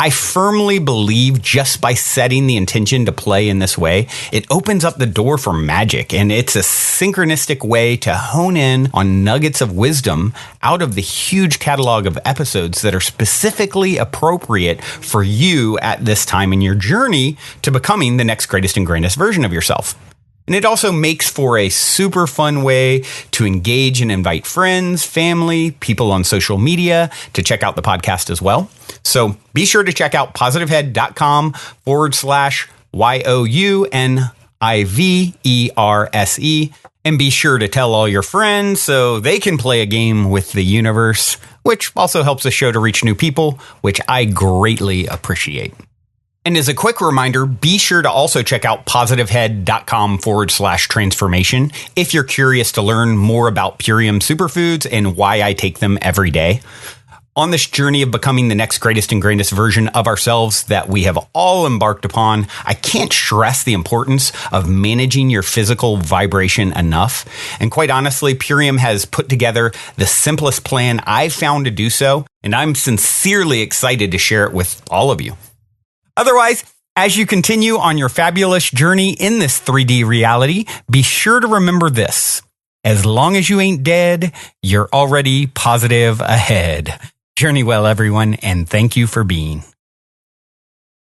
I firmly believe just by setting the intention to play in this way, it opens up the door for magic, and it's a synchronistic way to hone in on nuggets of wisdom out of the huge catalog of episodes that are specifically appropriate for you at this time in your journey to becoming the next greatest and grandest version of yourself. And it also makes for a super fun way to engage and invite friends, family, people on social media to check out the podcast as well. So be sure to check out positivehead.com/YOUNIVERSE, and be sure to tell all your friends so they can play a game with the universe, which also helps the show to reach new people, which I greatly appreciate. And as a quick reminder, be sure to also check out positivehead.com/transformation if you're curious to learn more about Purium superfoods and why I take them every day. On this journey of becoming the next greatest and grandest version of ourselves that we have all embarked upon, I can't stress the importance of managing your physical vibration enough. And quite honestly, Purium has put together the simplest plan I've found to do so, and I'm sincerely excited to share it with all of you. Otherwise, as you continue on your fabulous journey in this 3D reality, be sure to remember this. As long as you ain't dead, you're already positive ahead. Journey well, everyone, and thank you for being.